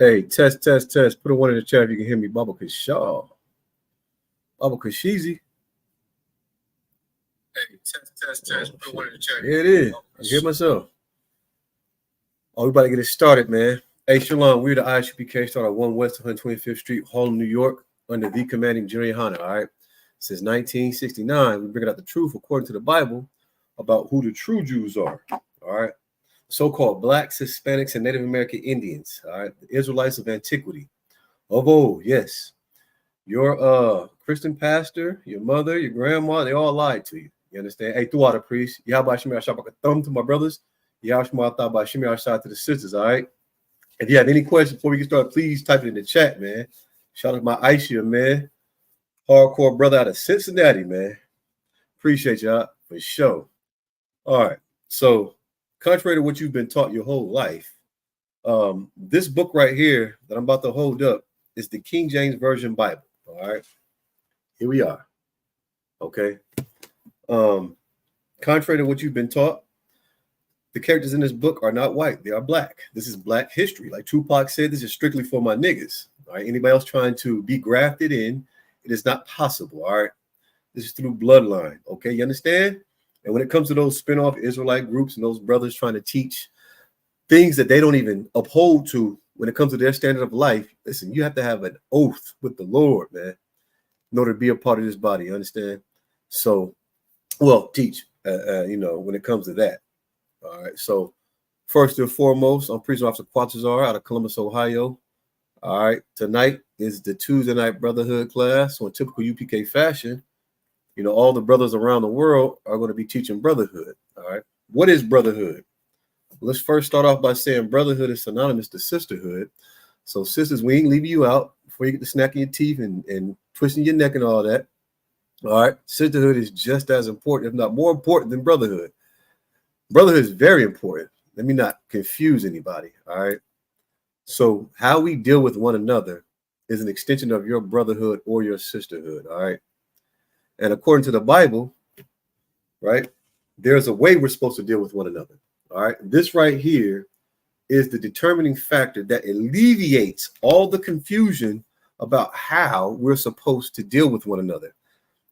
Hey, test, test, test. Put a one in the chat if you can hear me. Baba Kashaw. Baba Kashizi. Hey, test, test. Put one in the chat. Here it is. I hear myself. Oh, we about to get it started, man. Hey, Shalom. We're the ISUPK start at 1 West 125th Street, Harlem, New York, under the commanding Jerry Hunter, all right? Since 1969, we bring out the truth according to the Bible about who the true Jews are, all right? So-called blacks, Hispanics, and Native American Indians, all right? The Israelites of antiquity. Of old, yes. Your Christian pastor, your mother, your grandma, they all lied to you. You understand? Hey, throughout the priest, Yahweh Shemi Ashab thumb to my brothers, Yahweh Shema Thaba Shemi Ashab to the sisters, all right? If you have any questions before we get started, please type it in the chat, man. Shout out to my Aisha, man. Hardcore brother out of Cincinnati, man. Appreciate y'all for sure. All right. So, contrary to what you've been taught your whole life, this book right here that I'm about to hold up is the King James Version Bible. All right. Here we are. Okay. Contrary to what you've been taught, the characters in this book are not white. They are black. This is black history. Like Tupac said, this is strictly for my niggas. All right. Anybody else trying to be grafted in, it is not possible. All right. This is through bloodline. Okay. You understand? And when it comes to those spin-off Israelite groups and those brothers trying to teach things that they don't even uphold to when it comes to their standard of life, listen, you have to have an oath with the Lord, man, in order to be a part of this body. You understand? So, well, teach, when it comes to that. All right. So, first and foremost, I'm Priest Officer Quatazar out of Columbus, Ohio. All right. Tonight is the Tuesday night brotherhood class. So, in typical UPK fashion, all the brothers around the world are going to be teaching brotherhood. All right. What is brotherhood? Let's first start off by saying brotherhood is synonymous to sisterhood. So, sisters, we ain't leaving you out before you get to snacking your teeth and twisting your neck and all that. All right. Sisterhood is just as important, if not more important than brotherhood. Brotherhood is very important. Let me not confuse anybody. All right. So, how we deal with one another is an extension of your brotherhood or your sisterhood. All right. And according to the Bible, right, there's a way we're supposed to deal with one another. All right. This right here is the determining factor that alleviates all the confusion about how we're supposed to deal with one another.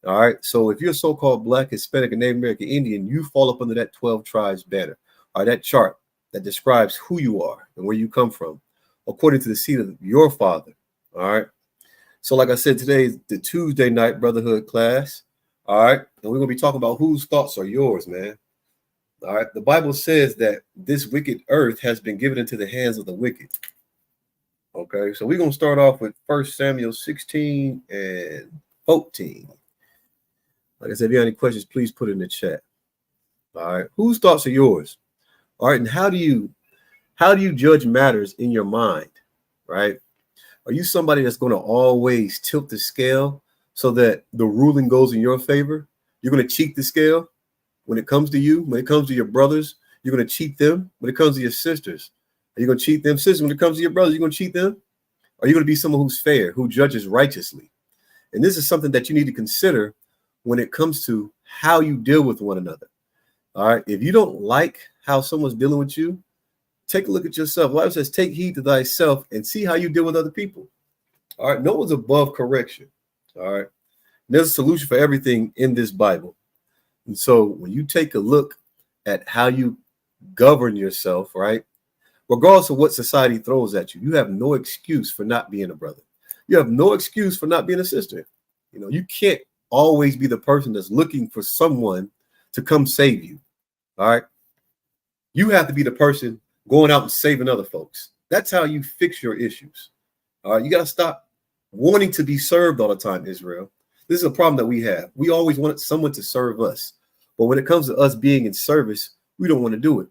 All right. So if you're so-called black, Hispanic, and Native American Indian, you fall up under that 12 tribes banner. All right. That chart that describes who you are and where you come from, according to the seed of your father. All right. So like I said, today is the Tuesday night brotherhood class. All right. And we're going to be talking about whose thoughts are yours, man. All right. The Bible says that this wicked earth has been given into the hands of the wicked. Okay. So we're going to start off with 1 Samuel 16 and 14. Like I said, if you have any questions, please put it in the chat. All right. Whose thoughts are yours? All right. And how do you judge matters in your mind? Right. Are you somebody that's going to always tilt the scale so that the ruling goes in your favor? You're going to cheat the scale when it comes to you, when it comes to your brothers, you're going to cheat them. When it comes to your sisters, are you going to cheat them? Sisters, when it comes to your brothers, you're going to cheat them? Are you going to be someone who's fair, who judges righteously? And this is something that you need to consider when it comes to how you deal with one another. All right. If you don't like how someone's dealing with you, take a look at yourself. The Bible says, take heed to thyself and see how you deal with other people. All right. No one's above correction. All right. There's a solution for everything in this Bible. And so when you take a look at how you govern yourself, right, regardless of what society throws at you, you have no excuse for not being a brother. You have no excuse for not being a sister. You can't always be the person that's looking for someone to come save you. All right. You have to be the person going out and saving other folks. That's how you fix your issues. All right. You got to stop wanting to be served all the time, Israel. This is a problem that we have. We always want someone to serve us. But when it comes to us being in service, we don't want to do it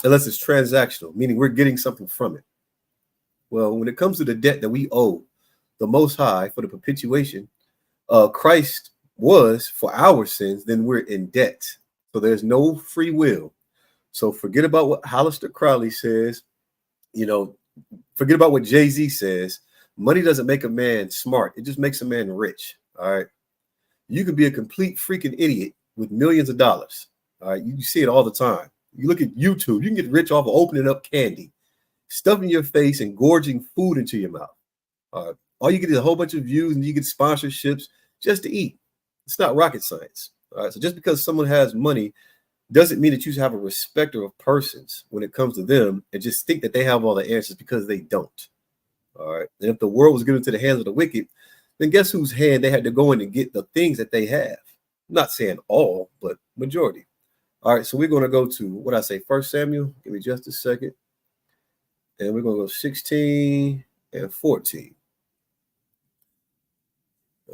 unless it's transactional, meaning we're getting something from it. Well, when it comes to the debt that we owe the Most High for the perpetuation, Christ was for our sins, then we're in debt. So there's no free will. So forget about what Aleister Crowley says. Forget about what Jay-Z says. Money doesn't make a man smart. It just makes a man rich. All right. You could be a complete freaking idiot with millions of dollars. All right. You see it all the time. You look at YouTube, you can get rich off of opening up candy. stuffing your face and gorging food into your mouth. All you get is a whole bunch of views and you get sponsorships just to eat. It's not rocket science. All right. So just because someone has money doesn't mean that you should have a respecter of persons when it comes to them and just think that they have all the answers, because they don't. All right. And if the world was given into the hands of the wicked, then guess whose hand they had to go in and get the things that they have? I'm not saying all, but majority. All right. So we're going to go to what I say, 1 Samuel. Give me just a second. And we're going to go 16 and 14.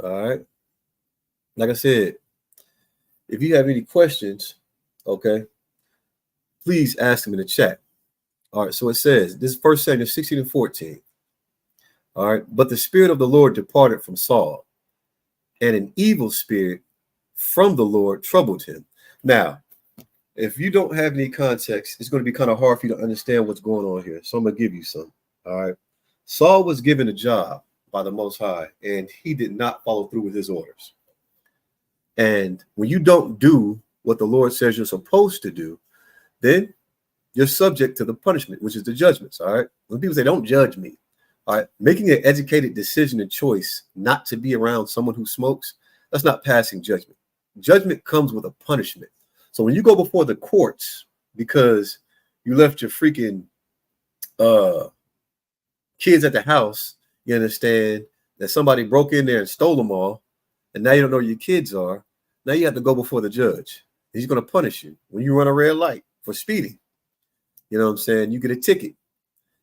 All right. Like I said, if you have any questions, okay, please ask them in the chat. All right. So it says, this is 1 Samuel 16 and 14. All right. But the Spirit of the Lord departed from Saul, and an evil spirit from the Lord troubled him. Now, if you don't have any context, it's going to be kind of hard for you to understand what's going on here. So I'm going to give you some. All right. Saul was given a job by the Most High, and he did not follow through with his orders. And when you don't do what the Lord says you're supposed to do, then you're subject to the punishment, which is the judgments. All right. When people say, don't judge me. All right. Making an educated decision and choice not to be around someone who smokes, that's not passing judgment. Judgment comes with a punishment. So when you go before the courts because you left your freaking kids at the house, you understand that somebody broke in there and stole them all, and now you don't know where your kids are. Now you have to go before the judge. He's going to punish you when you run a red light for speeding. You know what I'm saying? You get a ticket.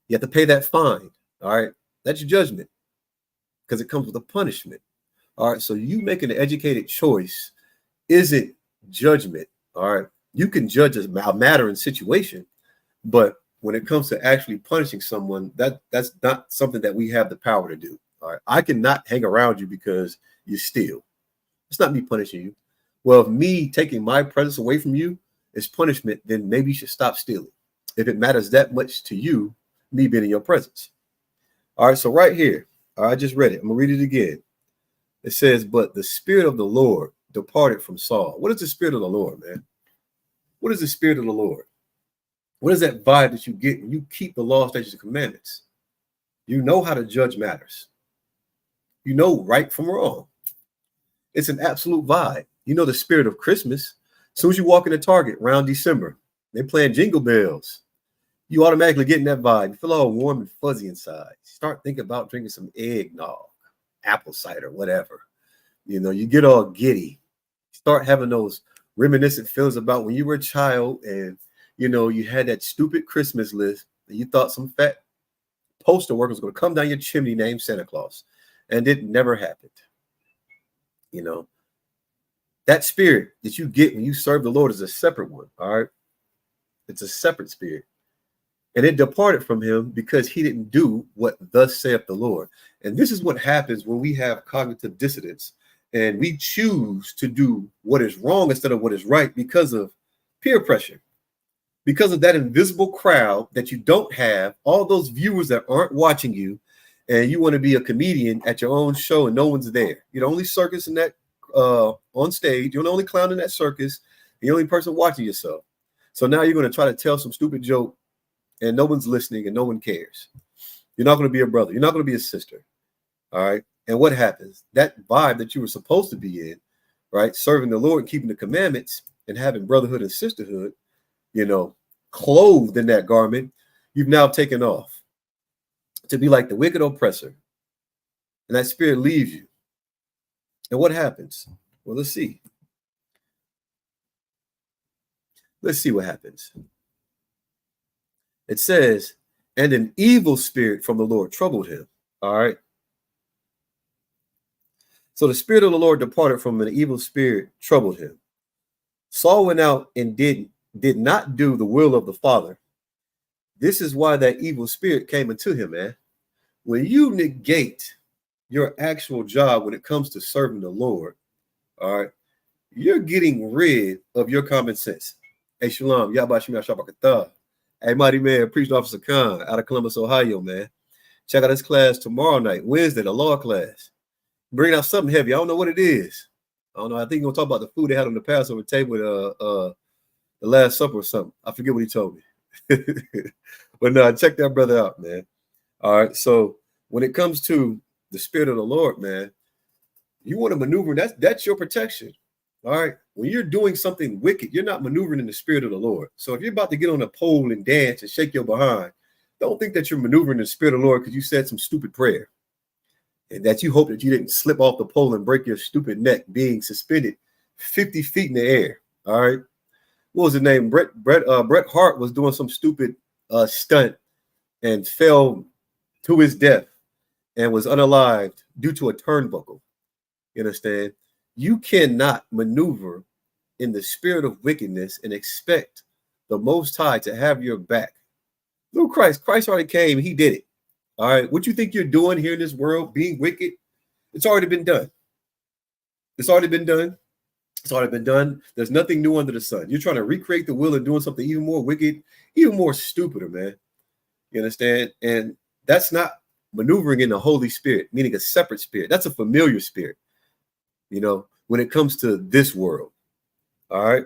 You have to pay that fine. All right. That's your judgment, because it comes with a punishment. All right. So you making an educated choice isn't judgment. All right. You can judge a matter and situation, but when it comes to actually punishing someone, that's not something that we have the power to do. All right. I cannot hang around you because you steal. It's not me punishing you. Well, if me taking my presence away from you is punishment, then maybe you should stop stealing. If it matters that much to you, me being in your presence. All right. So right here, I just read it. I'm going to read it again. It says, but the Spirit of the Lord departed from Saul. What is the Spirit of the Lord, man? What is the Spirit of the Lord? What is that vibe that you get when you keep the law, statutes, and commandments? You know how to judge matters. You know right from wrong. It's an absolute vibe. You know the spirit of Christmas. As soon as you walk into Target around December, they're playing jingle bells. You automatically get in that vibe. You feel all warm and fuzzy inside. Start thinking about drinking some eggnog, apple cider, whatever. You know, you get all giddy. Start having those reminiscent feelings about when you were a child and, you know, you had that stupid Christmas list and you thought some fat postal worker was going to come down your chimney named Santa Claus. And it never happened. You know, that spirit that you get when you serve the Lord is a separate one. All right. It's a separate spirit. And it departed from him because he didn't do what thus saith the Lord. And this is what happens when we have cognitive dissonance and we choose to do what is wrong instead of what is right because of peer pressure, because of that invisible crowd that you don't have, all those viewers that aren't watching you, and you want to be a comedian at your own show and no one's there. You're the only circus in that on stage. You're the only clown in that circus. The only person watching yourself. So now you're going to try to tell some stupid joke and no one's listening and no one cares. You're not going to be a brother. You're not going to be a sister. All right. And what happens? That vibe that you were supposed to be in, right? Serving the Lord, keeping the commandments and having brotherhood and sisterhood, you know, clothed in that garment, you've now taken off to be like the wicked oppressor. And that spirit leaves you. And what happens? Well, let's see. Let's see what happens. It says, and an evil spirit from the Lord troubled him. All right. So the Spirit of the Lord departed from him, and an evil spirit troubled him. Saul went out and did not do the will of the Father. This is why that evil spirit came into him, man. When you negate your actual job when it comes to serving the Lord, all right, you're getting rid of your common sense. Hey, Shalom, Yabashim Shabakatah. Hey, Mighty Man, Priest Officer Khan out of Columbus, Ohio, man. Check out this class tomorrow night, Wednesday, the law class. Bring out something heavy. I don't know what it is. I don't know. I think you're going to talk about the food they had on the Passover table, the Last Supper or something. I forget what he told me. But no, check that brother out, man. All right. So when it comes to the spirit of the Lord, man, you want to maneuver. That's your protection. All right. When you're doing something wicked, you're not maneuvering in the spirit of the Lord. So if you're about to get on a pole and dance and shake your behind, don't think that you're maneuvering in the spirit of the Lord because you said some stupid prayer and that you hope that you didn't slip off the pole and break your stupid neck being suspended 50 feet in the air. All right. What was his name? Bret Hart was doing some stupid stunt and fell to his death and was unalived due to a turnbuckle. You understand? You cannot maneuver in the spirit of wickedness and expect the Most High to have your back. Through Christ already came. He did it. All right. What you think you're doing here in this world, being wicked, it's already been done. It's already been done. It's already been done. There's nothing new under the sun. You're trying to recreate the will and doing something even more wicked, even more stupider, man. You understand? And that's not maneuvering in the Holy Spirit, meaning a separate spirit. That's a familiar spirit, you know, when it comes to this world. All right.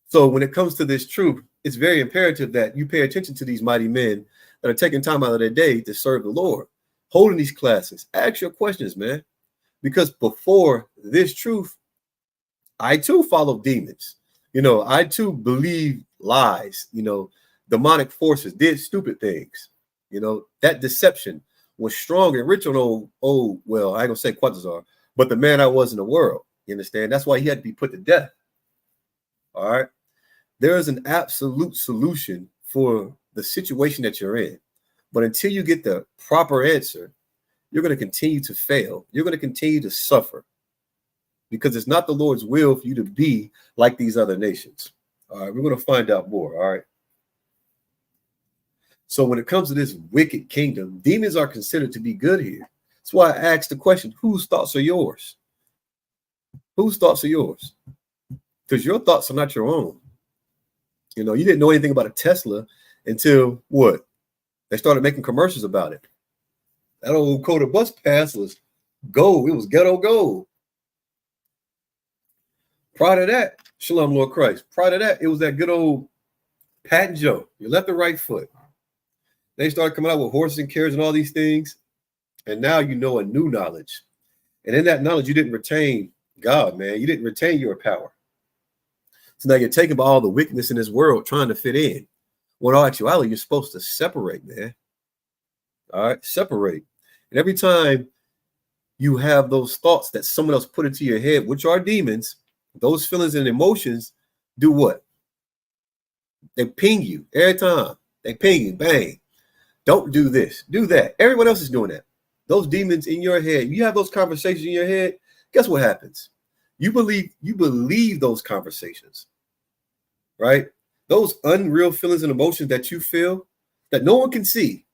So when it comes to this truth, it's very imperative that you pay attention to these mighty men that are taking time out of their day to serve the Lord, holding these classes. Ask your questions, man. Because before this truth, I too followed demons. You know, I too believed lies, you know, demonic forces, did stupid things. You know, that deception was strong and rich on well, I ain't gonna say Quatazar, but the man I was in the world. You understand? That's why he had to be put to death. All right. There is an absolute solution for the situation that you're in. But until you get the proper answer, you're going to continue to fail. You're going to continue to suffer because it's not the Lord's will for you to be like these other nations. All right, we're going to find out more. All right. So when it comes to this wicked kingdom, demons are considered to be good here. That's why I asked the question, whose thoughts are yours? Whose thoughts are yours? Because your thoughts are not your own. You know, you didn't know anything about a Tesla until what? They started making commercials about it. That old Coda bus pass was gold. It was ghetto gold. Prior to that, Shalom, Lord Christ. Prior to that, it was that good old Pat and Joe. Your left or right foot. They started coming out with horses and carriages and all these things. And now you know a new knowledge. And in that knowledge, you didn't retain God, man. You didn't retain your power. So now you're taken by all the wickedness in this world trying to fit in. When in all actuality, you're supposed to separate, man. All right, separate. And every time you have those thoughts that someone else put into your head, which are demons, those feelings and emotions do what? They ping you every time. They ping you, bang. Don't do this, do that. Everyone else is doing that. Those demons in your head, you have those conversations in your head, guess what happens? You believe those conversations, right? Those unreal feelings and emotions that you feel that no one can see,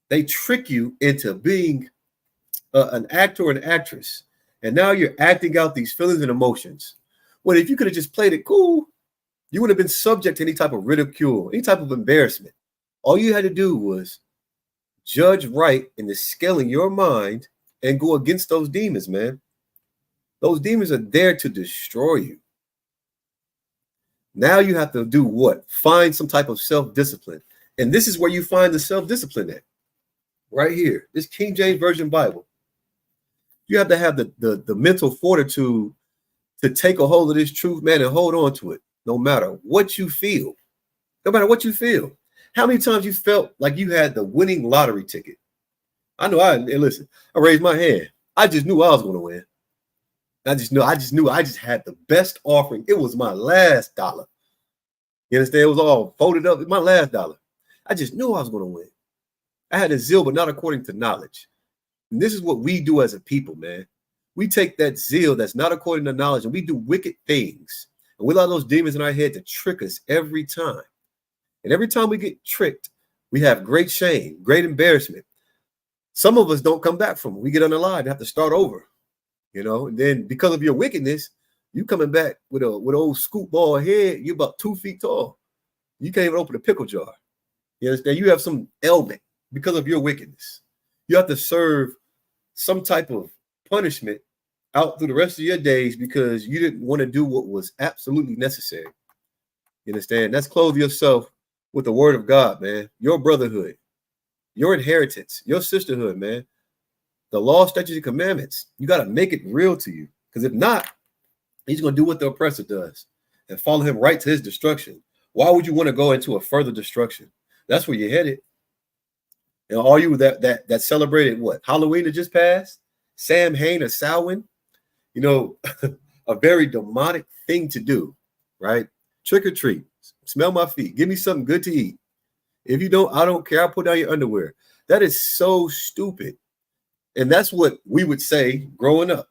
they trick you into being an actor or an actress. And now you're acting out these feelings and emotions. Well, if you could have just played it cool, you would have been subject to any type of ridicule, any type of embarrassment. All you had to do was judge right in the scale in your mind and go against those demons, man. Those demons are there to destroy you. Now you have to do what? Find some type of self-discipline. And this is where you find the self-discipline at. Right here. This King James Version Bible. You have to have the mental fortitude to take a hold of this truth, man, and hold on to it. No matter what you feel. No matter what you feel. How many times you felt like you had the winning lottery ticket? I know and listen, I raised my hand. I just knew I was going to win. I just knew I just had the best offering. It was my last dollar. You understand? It was all folded up. My last dollar. I just knew I was going to win. I had a zeal, but not according to knowledge. And this is what we do as a people, man. We take that zeal that's not according to knowledge and we do wicked things. And we allow those demons in our head to trick us every time. And every time we get tricked, we have great shame, great embarrassment. Some of us don't come back from it. We get unalive and have to start over. You know, and then because of your wickedness, you coming back with old scoop ball head, you're about 2 feet tall. You can't even open a pickle jar. You understand? You have some ailment because of your wickedness. You have to serve some type of punishment out through the rest of your days because you didn't want to do what was absolutely necessary. You understand? That's clothe yourself with the word of God, man. Your brotherhood, your inheritance, your sisterhood, man. The law, statutes, and commandments. You got to make it real to you. Because if not, he's going to do what the oppressor does and follow him right to his destruction. Why would you want to go into a further destruction? That's where you're headed. And all you that celebrated what? Halloween that just passed? Sam Hain or Samhain? You know, a very demonic thing to do, right? Trick or treat. Smell my feet. Give me something good to eat. If you don't, I don't care. I'll put down your underwear. That is so stupid. And that's what we would say growing up.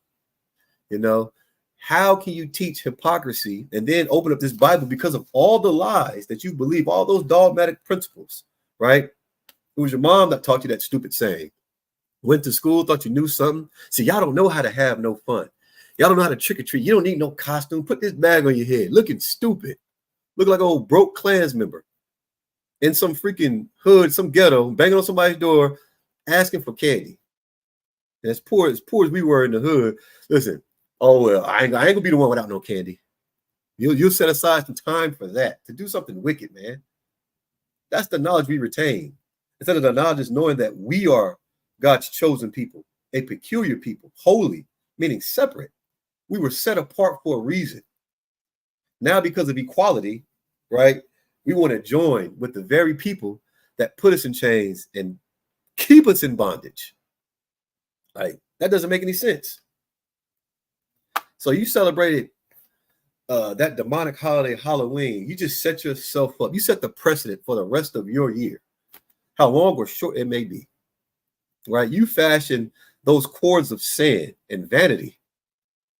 You know, how can you teach hypocrisy and then open up this Bible because of all the lies that you believe, all those dogmatic principles, right? It was your mom that taught you that stupid saying. Went to school, thought you knew something. See, y'all don't know how to have no fun. Y'all don't know how to trick or treat. You don't need no costume. Put this bag on your head. Looking stupid. Look like an old broke Klans member in some freaking hood, some ghetto, banging on somebody's door, asking for candy. And as poor as we were in the hood, listen, oh, well, I ain't gonna be the one without no candy. You'll set aside some time for that, to do something wicked, man. That's the knowledge we retain. Instead of the knowledge is knowing that we are God's chosen people, a peculiar people, holy, meaning separate. We were set apart for a reason. Now, because of equality, right, we want to join with the very people that put us in chains and keep us in bondage. Like, that doesn't make any sense. So you celebrated that demonic holiday, Halloween. You just set yourself up. You set the precedent for the rest of your year, how long or short it may be, right? You fashion those cords of sin and vanity,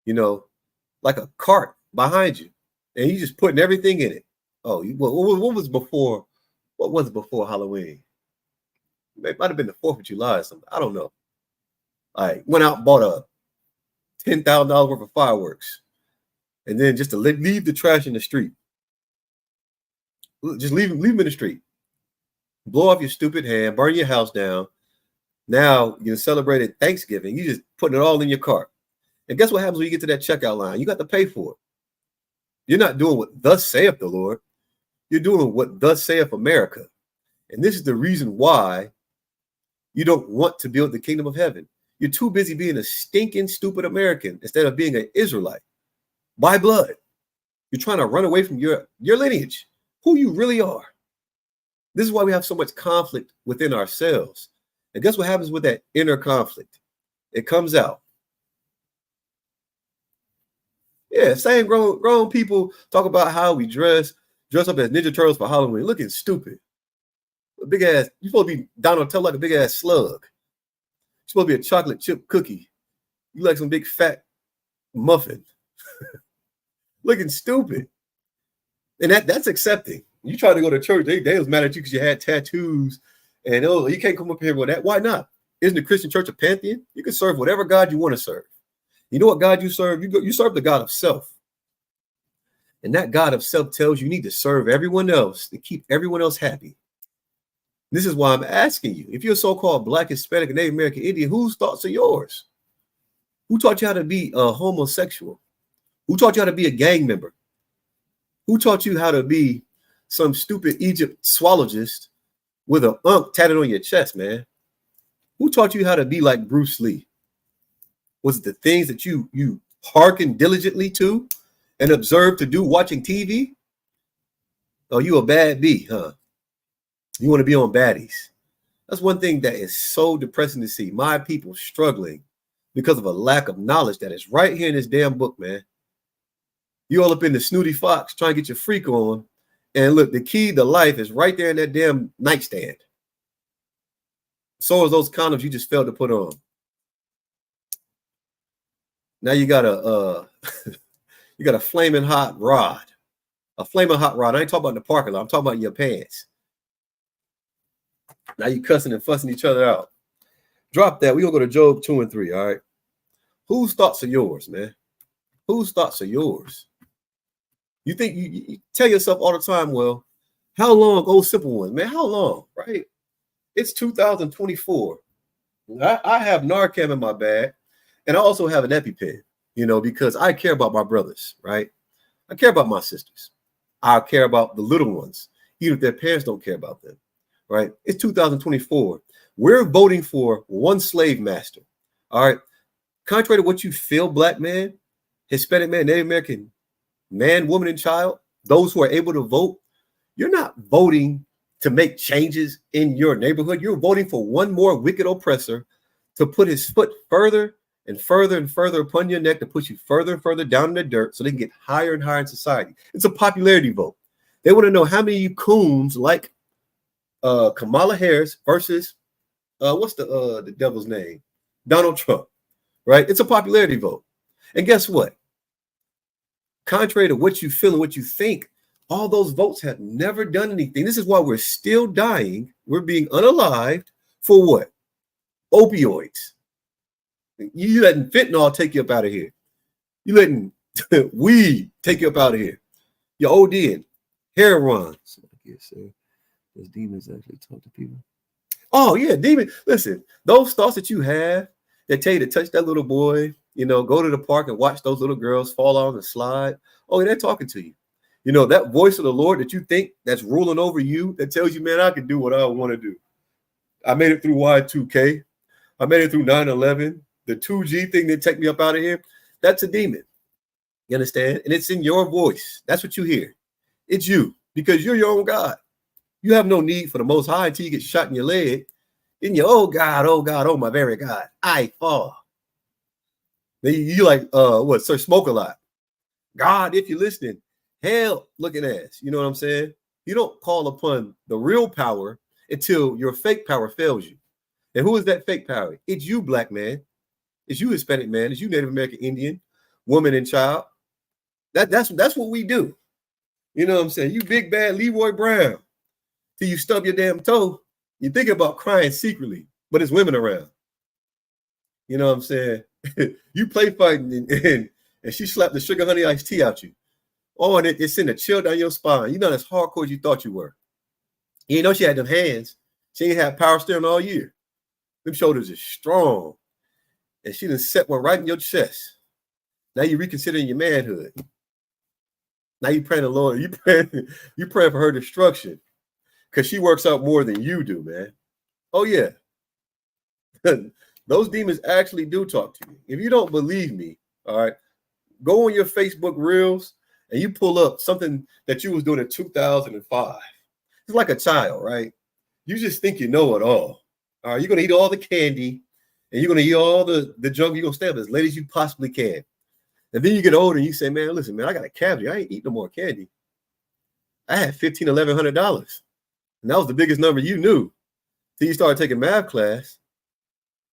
you know, like a cart behind you, and you just putting everything in it. Oh, what was before? What was before Halloween? It might have been the 4th of July or something. I don't know. I went out and bought a $10,000 worth of fireworks, and then just to leave the trash in the street. Just leave them in the street. Blow off your stupid hand, burn your house down. Now you celebrated Thanksgiving. You just putting it all in your cart. And guess what happens when you get to that checkout line? You got to pay for it. You're not doing what thus saith the Lord. You're doing what thus saith America. And this is the reason why you don't want to build the kingdom of heaven. You're too busy being a stinking, stupid American instead of being an Israelite by blood. You're trying to run away from your lineage, who you really are. This is why we have so much conflict within ourselves. And guess what happens with that inner conflict? It comes out. Yeah, same grown people talk about how we dress up as Ninja Turtles for Halloween, looking stupid. A big ass, you're supposed to be Donatello like a big ass slug. You're supposed to be a chocolate chip cookie. You like some big fat muffin. Looking stupid. And that's accepting. You try to go to church, they was mad at you because you had tattoos. And oh, you can't come up here with that. Why not? Isn't the Christian church a pantheon? You can serve whatever God you want to serve. You know what God you serve? You serve the God of self. And that God of self tells you need to serve everyone else to keep everyone else happy. This is why I'm asking you, if you're so-called Black, Hispanic, and Native American Indian, whose thoughts are yours? Who taught you how to be a homosexual? Who taught you how to be a gang member? Who taught you how to be some stupid Egypt swallowist with an tatted on your chest, man? Who taught you how to be like Bruce Lee? Was it the things that you hearken diligently to and observe to do watching TV? Oh, you a bad bee, huh? You want to be on baddies. That's one thing that is so depressing to see. My people struggling because of a lack of knowledge that is right here in this damn book, man. You all up in the snooty fox trying to get your freak on. And look, the key to life is right there in that damn nightstand. So is those condoms you just failed to put on. Now you got a flaming hot rod. A flaming hot rod. I ain't talking about in the parking lot. I'm talking about in your pants. Now you cussing and fussing each other out. Drop that. We're going to go to Job 2 and 3, all right? Whose thoughts are yours, man? Whose thoughts are yours? You think you tell yourself all the time, well, how long, oh, simple one, man, how long, right? It's 2024. I have Narcan in my bag, and I also have an EpiPen, because I care about my brothers, right? I care about my sisters. I'll care about the little ones, even if their parents don't care about them, right? It's 2024. We're voting for one slave master, all right? Contrary to what you feel, black man, Hispanic man, Native American man, woman, and child, those who are able to vote, you're not voting to make changes in your neighborhood. You're voting for one more wicked oppressor to put his foot further and further and further upon your neck, to push you further and further down in the dirt so they can get higher and higher in society. It's a popularity vote. They want to know how many of you coons like Kamala Harris versus what's the devil's name? Donald Trump, right? It's a popularity vote. And guess what? Contrary to what you feel and what you think, all those votes have never done anything. This is why we're still dying. We're being unalived for what? Opioids. You letting fentanyl take you up out of here. You letting weed take you up out of here. You're ODing. Heroin. Does demons actually talk to people? Oh, yeah, demon. Listen, those thoughts that you have that tell you to touch that little boy, go to the park and watch those little girls fall on the slide. Oh, they're talking to you. That voice of the Lord that you think that's ruling over you, that tells you, man, I can do what I want to do. I made it through Y2K. I made it through 9/11. The 2G thing that take me up out of here, that's a demon. You understand? And it's in your voice. That's what you hear. It's you, because you're your own God. You have no need for the Most High until you get shot in your leg. Then you, oh God, oh my very God, I fall. Then you like, Sir Smoke a lot. God, if you're listening, hell looking ass. You know what I'm saying? You don't call upon the real power until your fake power fails you. And who is that fake power? It's you, black man. It's you, Hispanic man. It's you, Native American Indian, woman and child. That's what we do. You know what I'm saying? You big bad Leroy Brown. Till you stub your damn toe, you think about crying secretly, but it's women around. You know what I'm saying? You play fighting and she slapped the sugar honey iced tea out you. Oh, and it sent a chill down your spine. You're not as hardcore as you thought you were. You know she had them hands. She ain't had power steering all year. Them shoulders are strong. And she done set one right in your chest. Now you reconsidering your manhood. Now you praying the Lord. You praying for her destruction. Because she works out more than you do, man. Oh, yeah. Those demons actually do talk to you. If you don't believe me, all right, go on your Facebook Reels and you pull up something that you was doing in 2005. It's like a child, right? You just think you know it all. All right, you're going to eat all the candy and you're going to eat all the junk. You're going to stay up as late as you possibly can. And then you get older and you say, man, listen, man, I got a cavity. I ain't eating no more candy. I had $1,500, $1,100. And that was the biggest number you knew. Till you started taking math class.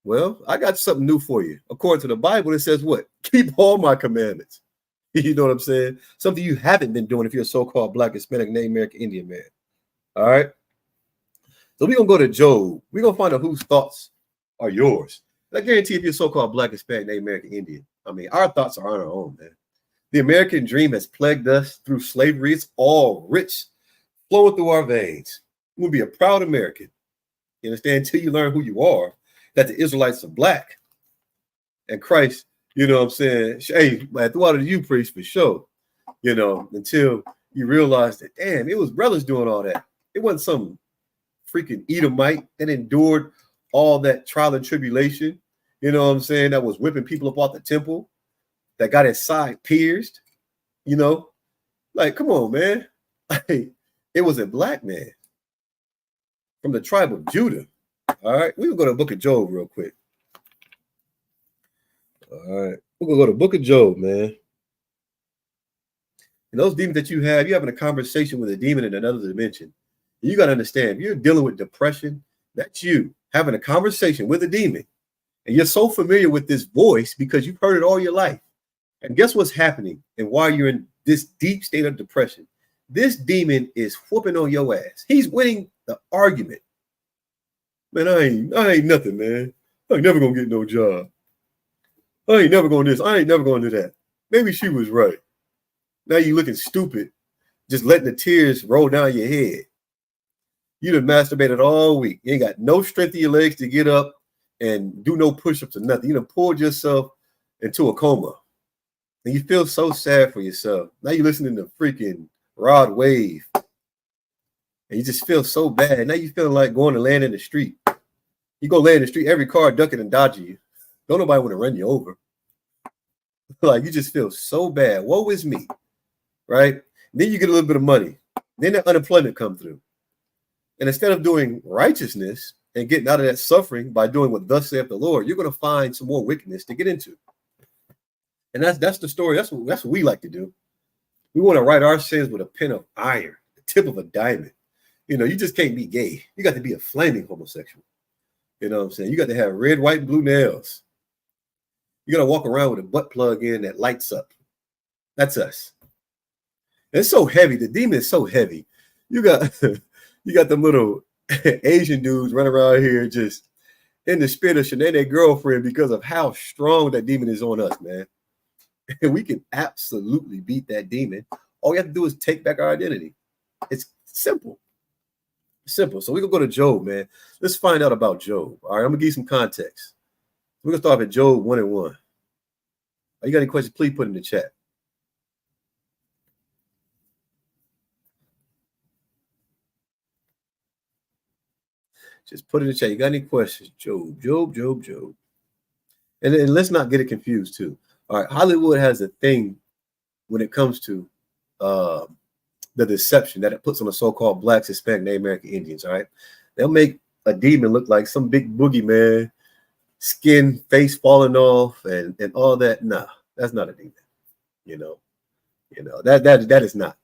Well, I got something new for you. According to the Bible, it says what? Keep all my commandments. You know what I'm saying? Something you haven't been doing if you're a so-called Black, Hispanic, Native American Indian man. All right? So we're going to go to Job. We're going to find out whose thoughts are yours. And I guarantee if you're a so-called Black, Hispanic, Native American Indian, our thoughts are on our own, man. The American dream has plagued us through slavery. It's all rich, flowing through our veins. You will be a proud American. You understand? Until you learn who you are, that the Israelites are black. And Christ, you know what I'm saying? Hey, throughout you preach for sure. Until you realize that, damn, it was brothers doing all that. It wasn't some freaking Edomite that endured all that trial and tribulation. You know what I'm saying? That was whipping people up off the temple, that got his side pierced. Like, come on, man. It was a black man from the tribe of Judah. All right, we're going to go to the book of Job real quick. All right, we're going to go to the book of Job, man. And those demons that you're having a conversation with a demon in another dimension. You got to understand, if you're dealing with depression, that's you having a conversation with a demon. And you're so familiar with this voice because you've heard it all your life. And guess what's happening and why you're in this deep state of depression? This demon is whooping on your ass. He's winning the argument. Man, I ain't nothing, man. I ain't never gonna get no job. I ain't never gonna this. I ain't never gonna do that. Maybe she was right. Now you looking stupid, just letting the tears roll down your head. You done masturbated all week. You ain't got no strength in your legs to get up and do no push-ups or nothing. You done pulled yourself into a coma. And you feel so sad for yourself. Now you're listening to freaking Rod wave. And you just feel so bad. Now you feeling like going to land in the street. You go lay in the street, every car ducking and dodging you. Don't nobody want to run you over. Like you just feel so bad. Woe is me, right? Then you get a little bit of money. Then the unemployment come through. And instead of doing righteousness and getting out of that suffering by doing what thus saith the Lord, you're going to find some more wickedness to get into. And that's the story. That's what we like to do. We want to write our sins with a pen of iron, the tip of a diamond. You know, you just can't be gay. You got to be a flaming homosexual. You know what I'm saying? You got to have red, white, and blue nails. You got to walk around with a butt plug in that lights up. That's us. It's so heavy. The demon is so heavy. You got them little Asian dudes running around here just in the spirit of Shanae, their girlfriend, because of how strong that demon is on us, man. And we can absolutely beat that demon. All we have to do is take back our identity. It's simple. Simple. So we're going to go to Job, man. Let's find out about Job. All right, I'm going to give you some context. We're going to start at Job 1:1. You got any questions, please put in the chat. Just put in the chat. You got any questions? Job. And then let's not get it confused, too. All right, Hollywood has a thing when it comes to the deception that it puts on the so-called blacks, Hispanic, Native American Indians. All right, they'll make a demon look like some big boogeyman, skin, face falling off, and all that. Nah, that's not a demon. You know that is not.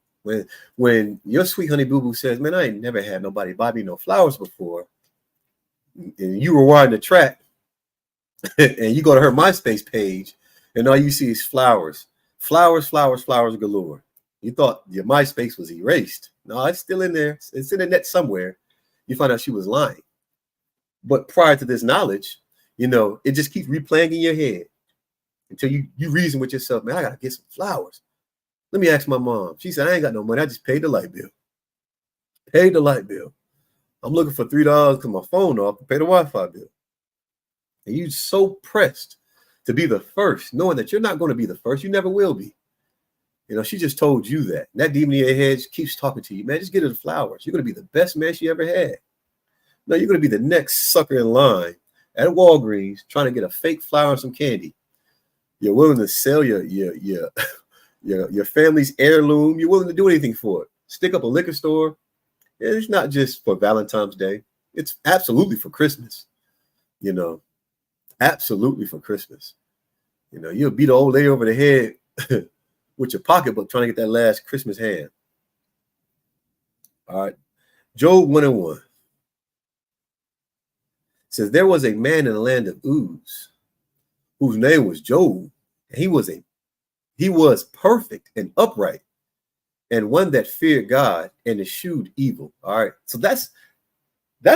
When your sweet honey boo boo says, "Man, I ain't never had nobody buy me no flowers before," and you rewind the track, and you go to her MySpace page, and all you see is flowers galore. You thought your MySpace was erased. No, it's still in there. It's in the net somewhere. You find out she was lying. But prior to this knowledge, it just keeps replaying in your head until you reason with yourself, man, I got to get some flowers. Let me ask my mom. She said, I ain't got no money. I just paid the light bill. I'm looking for $3 because my phone off to pay the Wi-Fi bill. And you're so pressed to be the first, knowing that you're not going to be the first. You never will be. She just told you that. And that demon in your head keeps talking to you. Man, just get her the flowers. You're going to be the best man she ever had. No, you're going to be the next sucker in line at Walgreens trying to get a fake flower and some candy. You're willing to sell your family's heirloom. You're willing to do anything for it. Stick up a liquor store. It's not just for Valentine's Day. It's absolutely for Christmas. Absolutely for Christmas. You'll beat the old lady over the head with your pocketbook trying to get that last Christmas ham. All right. Job 1:1 says, there was a man in the land of Uz whose name was Job. And he was perfect and upright and one that feared God and eschewed evil. All right. So that's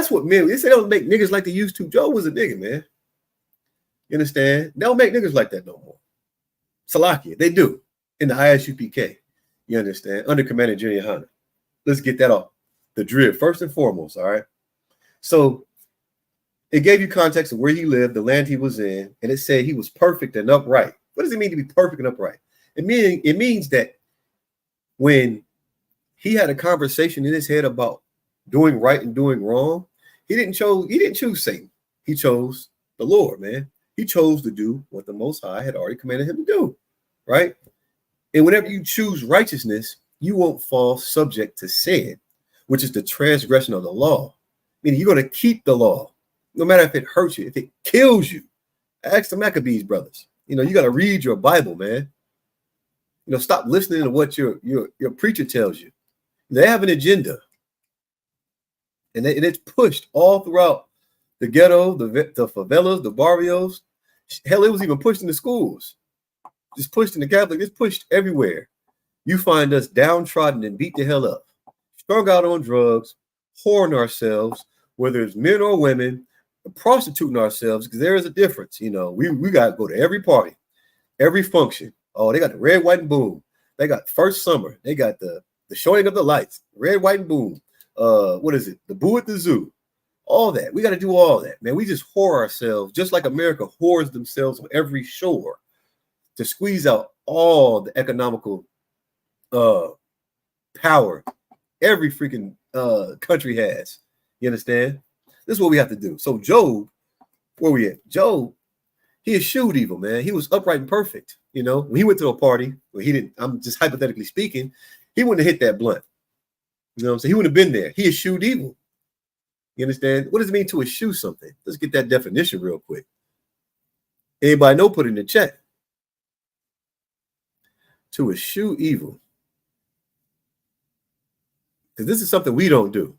what men, they say don't make niggas like they used to. Job was a nigga, man. You understand? They don't make niggas like that no more. Salakia, they do. In the ISUPK, you understand, under Commander Junior Hunter. Let's get that off the drill first and foremost, all right? So it gave you context of where he lived, the land he was in, and it said he was perfect and upright. What does it mean to be perfect and upright? It means that when he had a conversation in his head about doing right and doing wrong, he didn't choose Satan. He chose the Lord, man. He chose to do what the Most High had already commanded him to do, right? And whenever you choose righteousness, you won't fall subject to sin, which is the transgression of the law. Meaning you're going to keep the law, no matter if it hurts you, if it kills you. Ask the Maccabees brothers. You got to read your Bible, man. Stop listening to what your preacher tells you. They have an agenda. And it's pushed all throughout the ghetto, the favelas, the barrios. Hell, it was even pushed in the schools. Just pushed in the Catholic, it's pushed everywhere. You find us downtrodden and beat the hell up, strung out on drugs, whoring ourselves, whether it's men or women, prostituting ourselves, because there is a difference. We got to go to every party, every function. Oh, they got the red, white, and boom. They got first summer. They got the showing of the lights, red, white, and boom. What is it? The boo at the zoo. All that. We got to do all that, man. We just whore ourselves, just like America whores themselves on every shore, to squeeze out all the economical power every freaking country has. You understand? This is what we have to do. So Job, where we at? Job, he eschewed evil, man. He was upright and perfect. You know, when he went to a party, where he didn't, I'm just hypothetically speaking, he wouldn't have hit that blunt. You know what I'm saying? He wouldn't have been there. He eschewed evil. You understand? What does it mean to eschew something? Let's get that definition real quick. Anybody know? Put it in the chat. To eschew evil. Because this is something we don't do.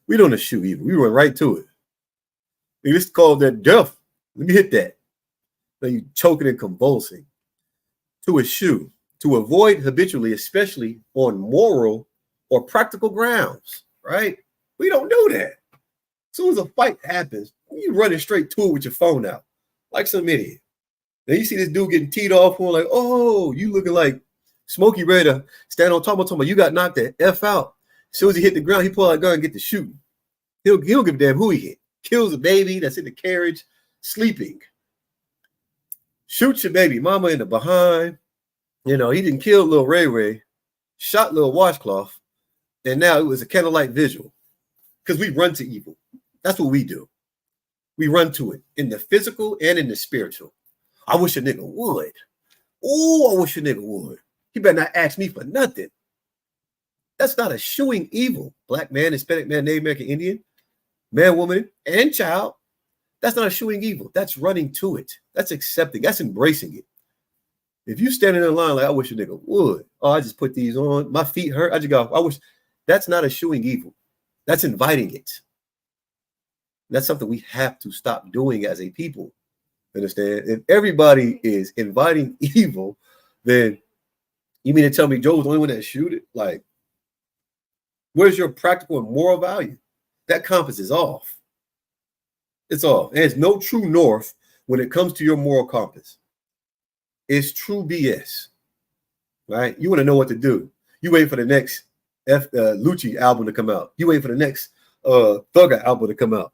We don't eschew evil. We run right to it. This is called that death. Let me hit that. Now you choking and convulsing. To eschew. To avoid habitually, especially on moral or practical grounds, right? We don't do that. As soon as a fight happens, you running straight to it with your phone out, like some idiot. Then you see this dude getting teed off on, like, oh, you looking like Smokey ready to stand on top of him. You got knocked the F out. As soon as he hit the ground, he pull out a gun and get to shooting. He'll give a damn who he hit. Kills a baby that's in the carriage, sleeping. Shoots your baby mama in the behind. You know, he didn't kill little Ray Ray, shot little washcloth, and now it was a candlelight visual. Because we run to evil. That's what we do. We run to it in the physical and in the spiritual. I wish a nigga would. Oh, I wish a nigga would. He better not ask me for nothing. That's not eschewing evil. Black man, Hispanic man, Native American Indian, man, woman, and child. That's not eschewing evil. That's running to it. That's accepting. That's embracing it. If you standing in line like, I wish a nigga would. Oh, I just put these on. My feet hurt. I just go, I wish. That's not eschewing evil. That's inviting it. That's something we have to stop doing as a people. Understand? If everybody is inviting evil, then you mean to tell me Joe was the only one that shoot it? Like, where's your practical and moral value? That compass is off. It's off. And there's no true north when it comes to your moral compass. It's true BS. Right? You want to know what to do. You wait for the next Lucci album to come out. You wait for the next Thugger album to come out.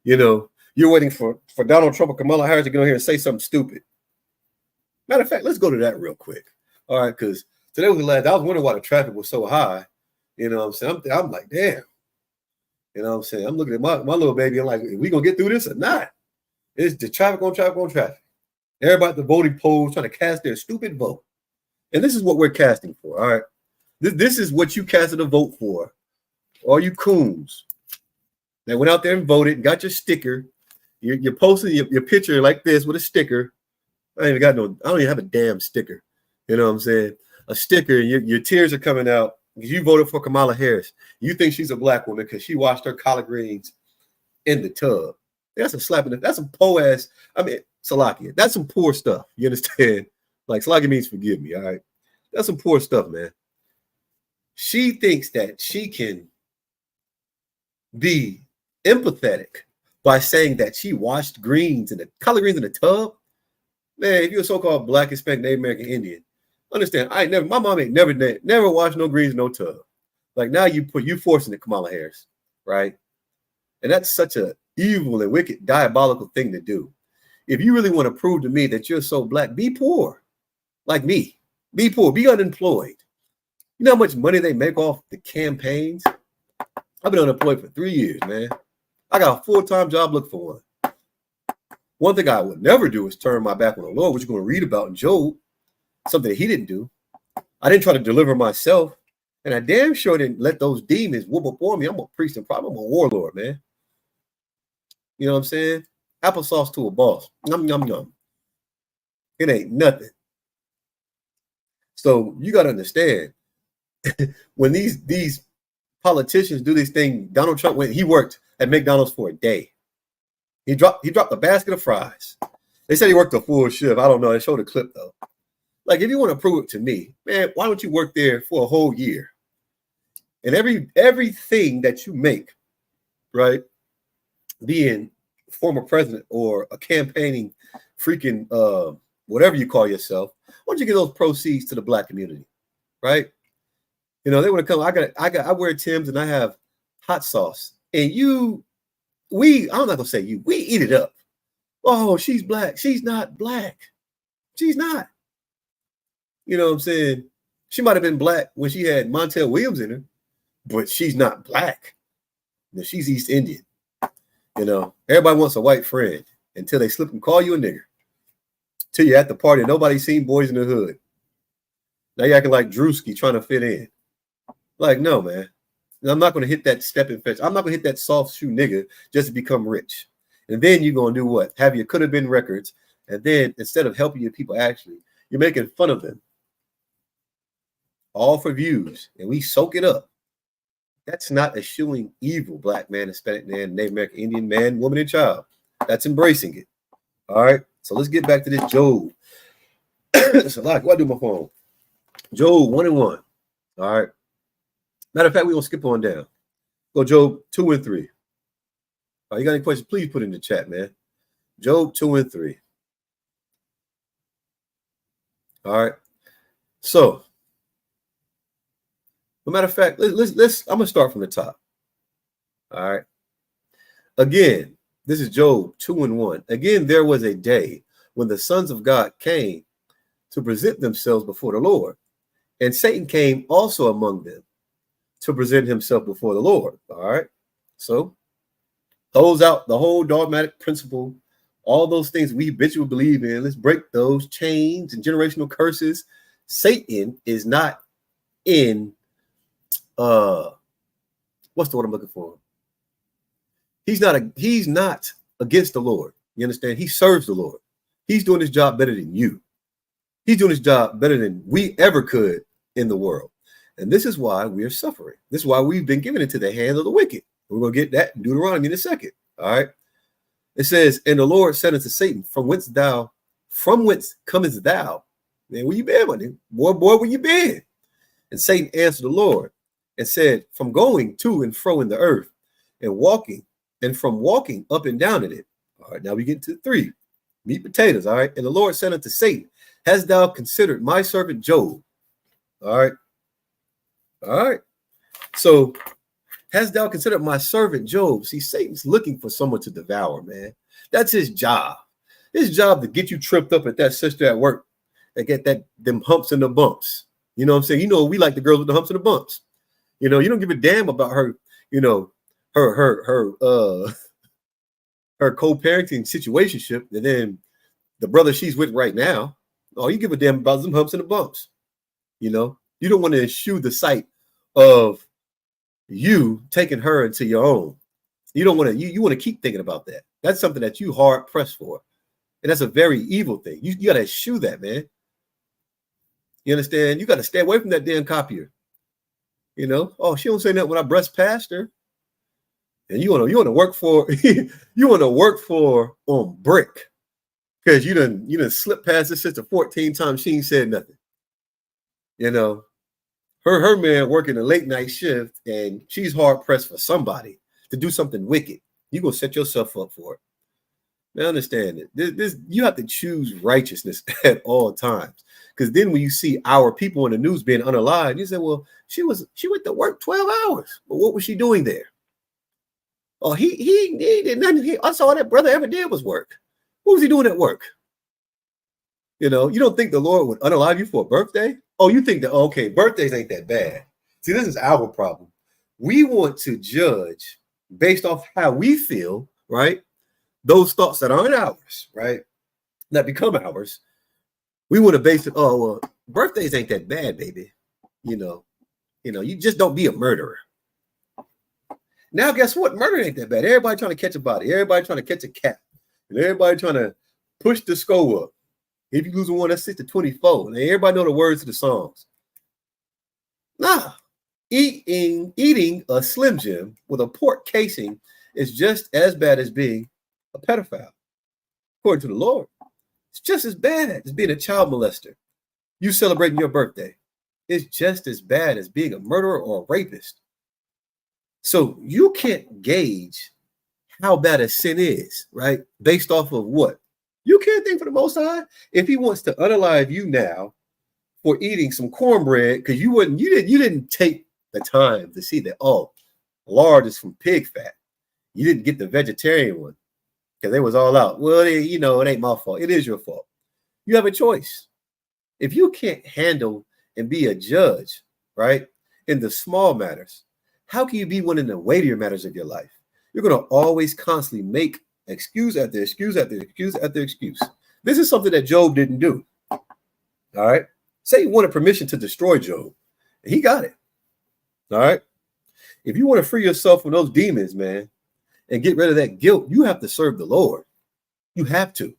You know, you're waiting for Donald Trump or Kamala Harris to get on here and say something stupid. Matter of fact, let's go to that real quick. All right, because today was the last. I was wondering why the traffic was so high. You know what I'm saying? I'm like, damn. You know what I'm saying? I'm looking at my little baby. I'm like, are we going to get through this or not? It's the traffic on traffic on traffic. Everybody at the voting polls trying to cast their stupid vote. And this is what we're casting for, all right? This is what you casted a vote for. All you coons that went out there and voted and got your sticker. You're posting your picture like this with a sticker. I don't even have a damn sticker. You know what I'm saying? A sticker, and your tears are coming out because you voted for Kamala Harris. You think she's a black woman because she washed her collard greens in the tub. That's a slap in the, that's some poor ass. I mean, Salakia. That's some poor stuff. You understand? Like, Salakia means forgive me, all right? That's some poor stuff, man. She thinks that she can be empathetic by saying that she washed greens in the collard greens in the tub. Man, if you're a so-called black, Hispanic, Native American Indian, understand, my mom ain't never washed no greens in no tub. Like, now you forcing it, Kamala Harris, right? And that's such a evil and wicked, diabolical thing to do. If you really want to prove to me that you're so black, be poor, like me. Be poor, be unemployed. You know how much money they make off the campaigns? I've been unemployed for 3 years, man. I got a full-time job, look for one. One thing I would never do is turn my back on the Lord, which you're going to read about in Job, something that he didn't do. I didn't try to deliver myself, and I damn sure didn't let those demons whoop up on me. I'm a priest and prophet. I'm a warlord, man. You know what I'm saying? Applesauce to a boss. Yum, yum, yum. It ain't nothing. So you got to understand, when these politicians do this thing, Donald Trump, when he worked at McDonald's for a day, he dropped a basket of fries. They said he worked a full shift. I don't know. They showed a clip though. Like, if you want to prove it to me, man, why don't you work there for a whole year? And everything that you make, right, being former president or a campaigning freaking whatever you call yourself, why don't you give those proceeds to the black community, right? You know, they want to come. I wear Tim's and I have hot sauce, and I'm not gonna say you, we eat it up. Oh, she's black. She's not black. She's not. You know what I'm saying? She might have been black when she had Montel Williams in her, but she's not black. She's East Indian. Everybody wants a white friend until they slip and call you a nigger. Till you're at the party and nobody's seen Boys in the Hood. Now you're acting like Drewski trying to fit in. Like, no, man. I'm not going to hit that step and fetch. I'm not going to hit that soft shoe nigga just to become rich. And then you're going to do what? Have your could have been records. And then instead of helping your people, actually, you're making fun of them. All for views. And we soak it up. That's not eschewing evil, black man, Hispanic man, Native American, Indian man, woman, and child. That's embracing it. All right. So let's get back to this Job. So, like, what do I do my phone? Job 1 and 1. All right. Matter of fact, we're going to skip on down. Go Job 2 and 3. All right, you got any questions? Please put in the chat, man. Job 2 and 3. All right. So, as a matter of fact, let's I'm gonna start from the top. All right. Again, this is Job 2 and 1. Again, there was a day when the sons of God came to present themselves before the Lord, and Satan came also among them to present himself before the Lord. All right. So, throws out the whole dogmatic principle, all those things we habitually believe in. Let's break those chains and generational curses. Satan is not in what's the word I'm looking for? He's not against the Lord. You understand? He serves the Lord. He's doing his job better than you. He's doing his job better than we ever could in the world. And this is why we are suffering. This is why we've been given into the hand of the wicked. We're going to get that in Deuteronomy in a second. All right. It says, and the Lord said unto Satan, from whence comest thou? Man, where you been, my nigga? Boy, where you been? And Satan answered the Lord and said, from going to and fro in the earth and walking, and from walking up and down in it. All right, now we get to 3. Meat potatoes. All right. And the Lord said unto Satan, hast thou considered my servant Job? All right. All right. So, hast thou considered my servant Job? See, Satan's looking for someone to devour, man. That's his job. His job to get you tripped up at that sister at work and get them humps and the bumps. You know what I'm saying? You know, we like the girls with the humps and the bumps. You know, you don't give a damn about her, you know, her co-parenting situationship, and then the brother she's with right now. Oh, you give a damn about them humps and the bumps. You know, you don't want to eschew the sight of you taking her into your own. You don't want to, you want to keep thinking about that. That's something that you hard pressed for. And that's a very evil thing. You got to eschew that, man. You understand? You got to stay away from that damn copier. You know, oh, she don't say that when I breast past her. And you want to work for you want to work for on brick because you done slipped past this sister 14 times. She ain't said nothing. You know, her man working a late night shift and she's hard pressed for somebody to do something wicked. You gonna set yourself up for it. Now understand it. This you have to choose righteousness at all times. Because then when you see our people in the news being unalive, you say, well, she went to work 12 hours. But what was she doing there? Oh, he did nothing. That's all that brother ever did was work. What was he doing at work? You know, you don't think the Lord would unalive you for a birthday? Oh, you think that, okay, birthdays ain't that bad. See, this is our problem. We want to judge based off how we feel, right? Those thoughts that aren't ours, right? That become ours. We want to base it, oh, well, birthdays ain't that bad, baby. You know, you just don't be a murderer. Now, guess what? Murder ain't that bad. Everybody trying to catch a body. Everybody trying to catch a cat. And everybody trying to push the score up. If you lose one, that's 6 to 24. And everybody know the words to the songs. Nah. Eating a Slim Jim with a pork casing is just as bad as being a pedophile. According to the Lord. It's just as bad as being a child molester. You celebrating your birthday. It's just as bad as being a murderer or a rapist. So you can't gauge how bad a sin is, right? Based off of what? You can't think for the Most High. If he wants to unalive you now for eating some cornbread, because you didn't take the time to see that, oh, lard is from pig fat. You didn't get the vegetarian one because they was all out. Well, it ain't my fault. It is your fault. You have a choice. If you can't handle and be a judge, right? In the small matters, how can you be one in the weightier matters of your life? You're going to always constantly make excuse after excuse after excuse after excuse. This is something that Job didn't do. All right. Satan wanted permission to destroy Job, and he got it. All right. If you want to free yourself from those demons, man, and get rid of that guilt, you have to serve the Lord. You have to.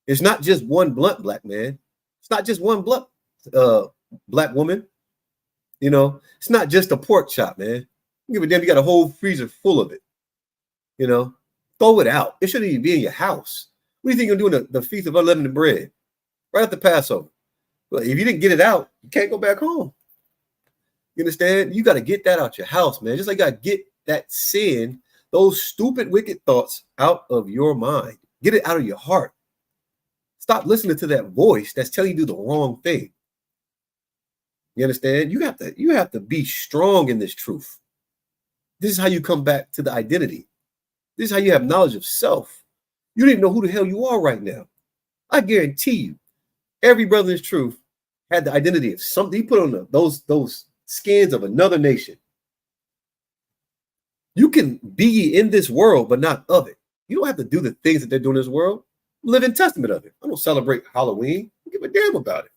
It's not just one blunt, black man. It's not just one blunt, black woman. You know, it's not just a pork chop, man. You give a damn, you got a whole freezer full of it. You know, throw it out. It shouldn't even be in your house. What do you think you're doing the Feast of Unleavened Bread? Right after Passover. Well, if you didn't get it out, you can't go back home. You understand? You got to get that out your house, man. Just like you got to get that sin, those stupid, wicked thoughts out of your mind. Get it out of your heart. Stop listening to that voice that's telling you to do the wrong thing. You understand? You have to be strong in this truth. This is how you come back to the identity. This is how you have knowledge of self. You didn't know who the hell you are right now. I guarantee you, every brother in this truth had the identity of something. He put on those skins of another nation. You can be in this world, but not of it. You don't have to do the things that they're doing in this world. Living testament of it. I don't celebrate Halloween. I don't give a damn about it.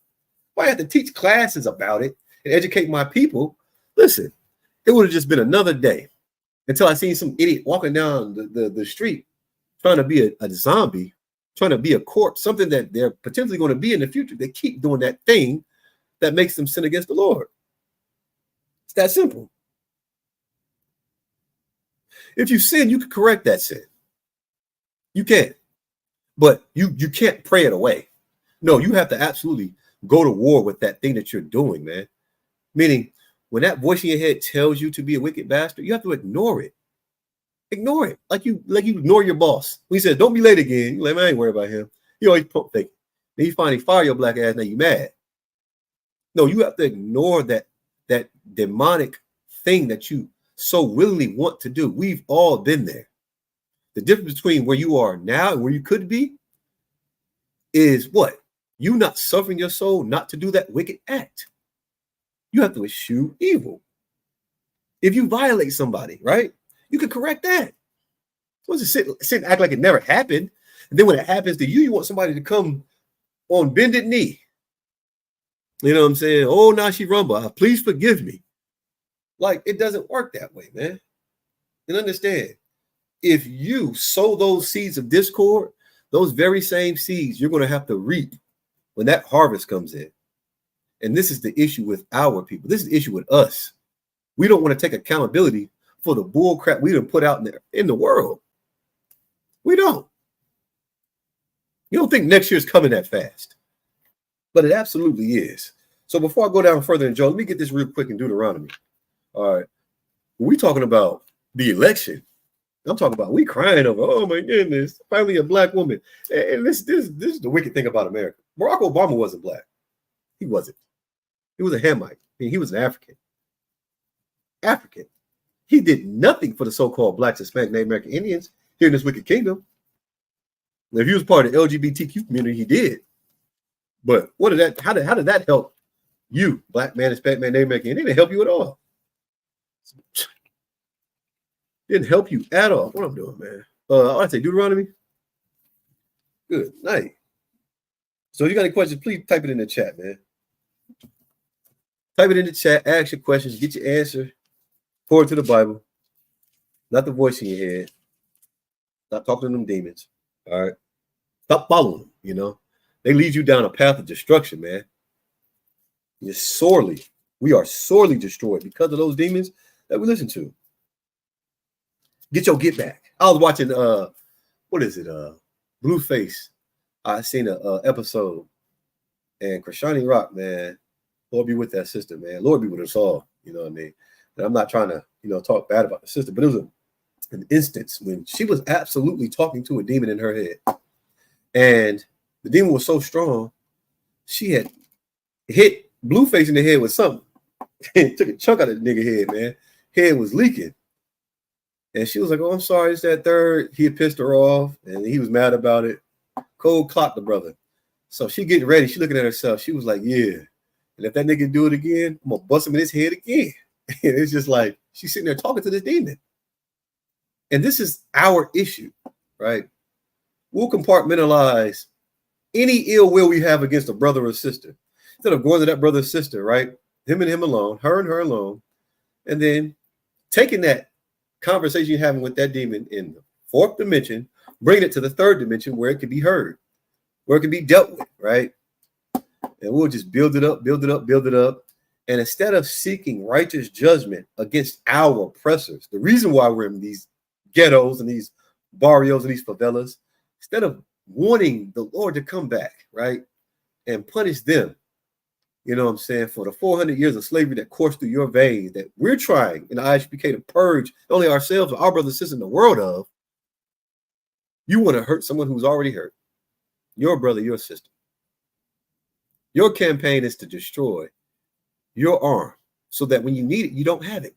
Why I have to teach classes about it and educate my people? Listen, it would have just been another day until I seen some idiot walking down the street trying to be a zombie, trying to be a corpse, something that they're potentially going to be in the future. They keep doing that thing that makes them sin against the Lord. It's that simple. If you sin, you can correct that sin. You can. But you can't pray it away. No, you have to absolutely go to war with that thing that you're doing, man. Meaning, when that voice in your head tells you to be a wicked bastard, you have to ignore it. Ignore it. Like you ignore your boss. When he says, don't be late again, you're like, man, I ain't worried about him. You always pump fake. Then you finally fire your black ass, now you mad. No, you have to ignore that demonic thing that you so willingly want to do. We've all been there. The difference between where you are now and where you could be is what? You not suffering your soul not to do that wicked act. You have to eschew evil. If you violate somebody, right, you can correct that. You want to sit and act like it never happened. And then when it happens to you, you want somebody to come on bended knee. You know what I'm saying? Oh, now she rumble. Please forgive me. Like, it doesn't work that way, man. And understand, if you sow those seeds of discord, those very same seeds you're going to have to reap when that harvest comes in. And this is the issue with our people. This is the issue with us. We don't want to take accountability for the bull crap we done put out there in the world. We don't. You don't think next year's coming that fast, but it absolutely is. So before I go down further in Joe, let me get this real quick in Deuteronomy. All right. When we talking about the election, I'm talking about we crying over, oh my goodness, finally a black woman. And this is the wicked thing about America. Barack Obama wasn't black. He wasn't. He was a Hamite. I mean, he was an African. He did nothing for the so-called blacks, Hispanic, Native American Indians here in this wicked kingdom. Now, if he was part of the LGBTQ community, he did. But how did that help you, black man, Hispanic man, Native American Indian? It didn't help you at all. Didn't help you at all. What I'm doing, man. I'd say Deuteronomy. Good night. So if you got any questions, please type it in the chat, man. Type it in the chat, ask your questions, get your answer, according to the Bible, not the voice in your head. Stop talking to them demons. All right. Stop following them, you know. They lead you down a path of destruction, man. We are sorely destroyed because of those demons that we listen to. Get your get back. I was watching what is it? Blueface. I seen a episode, and Krishani Rock, man. Lord be with that sister, man. Lord be with us all. You know what I mean? And I'm not trying to, talk bad about the sister, but it was an instance when she was absolutely talking to a demon in her head. And the demon was so strong, she had hit Blueface in the head with something. And took a chunk out of the nigga head, man. Head was leaking. And she was like, oh, I'm sorry, it's that third. He had pissed her off, and he was mad about it. Cold clocked the brother. So she getting ready. She looking at herself. She was like, yeah, And if that nigga do it again, I'm gonna bust him in his head again. And it's just like she's sitting there talking to this demon. And this is our issue, right? We'll compartmentalize any ill will we have against a brother or sister. Instead of going to that brother or sister, right? Him and him alone, her and her alone, and then taking that conversation you're having with that demon in the fourth dimension, bringing it to the third dimension where it can be heard, where it can be dealt with, right? And we'll just build it up, build it up, build it up. And instead of seeking righteous judgment against our oppressors, the reason why we're in these ghettos and these barrios and these favelas, instead of wanting the Lord to come back, right, and punish them, you know what I'm saying, for the 400 years of slavery that coursed through your veins, that we're trying in the IHBK to purge not only ourselves, but our brothers and sisters in the world of, you want to hurt someone who's already hurt, your brother, your sister. Your campaign is to destroy your arm so that when you need it, you don't have it.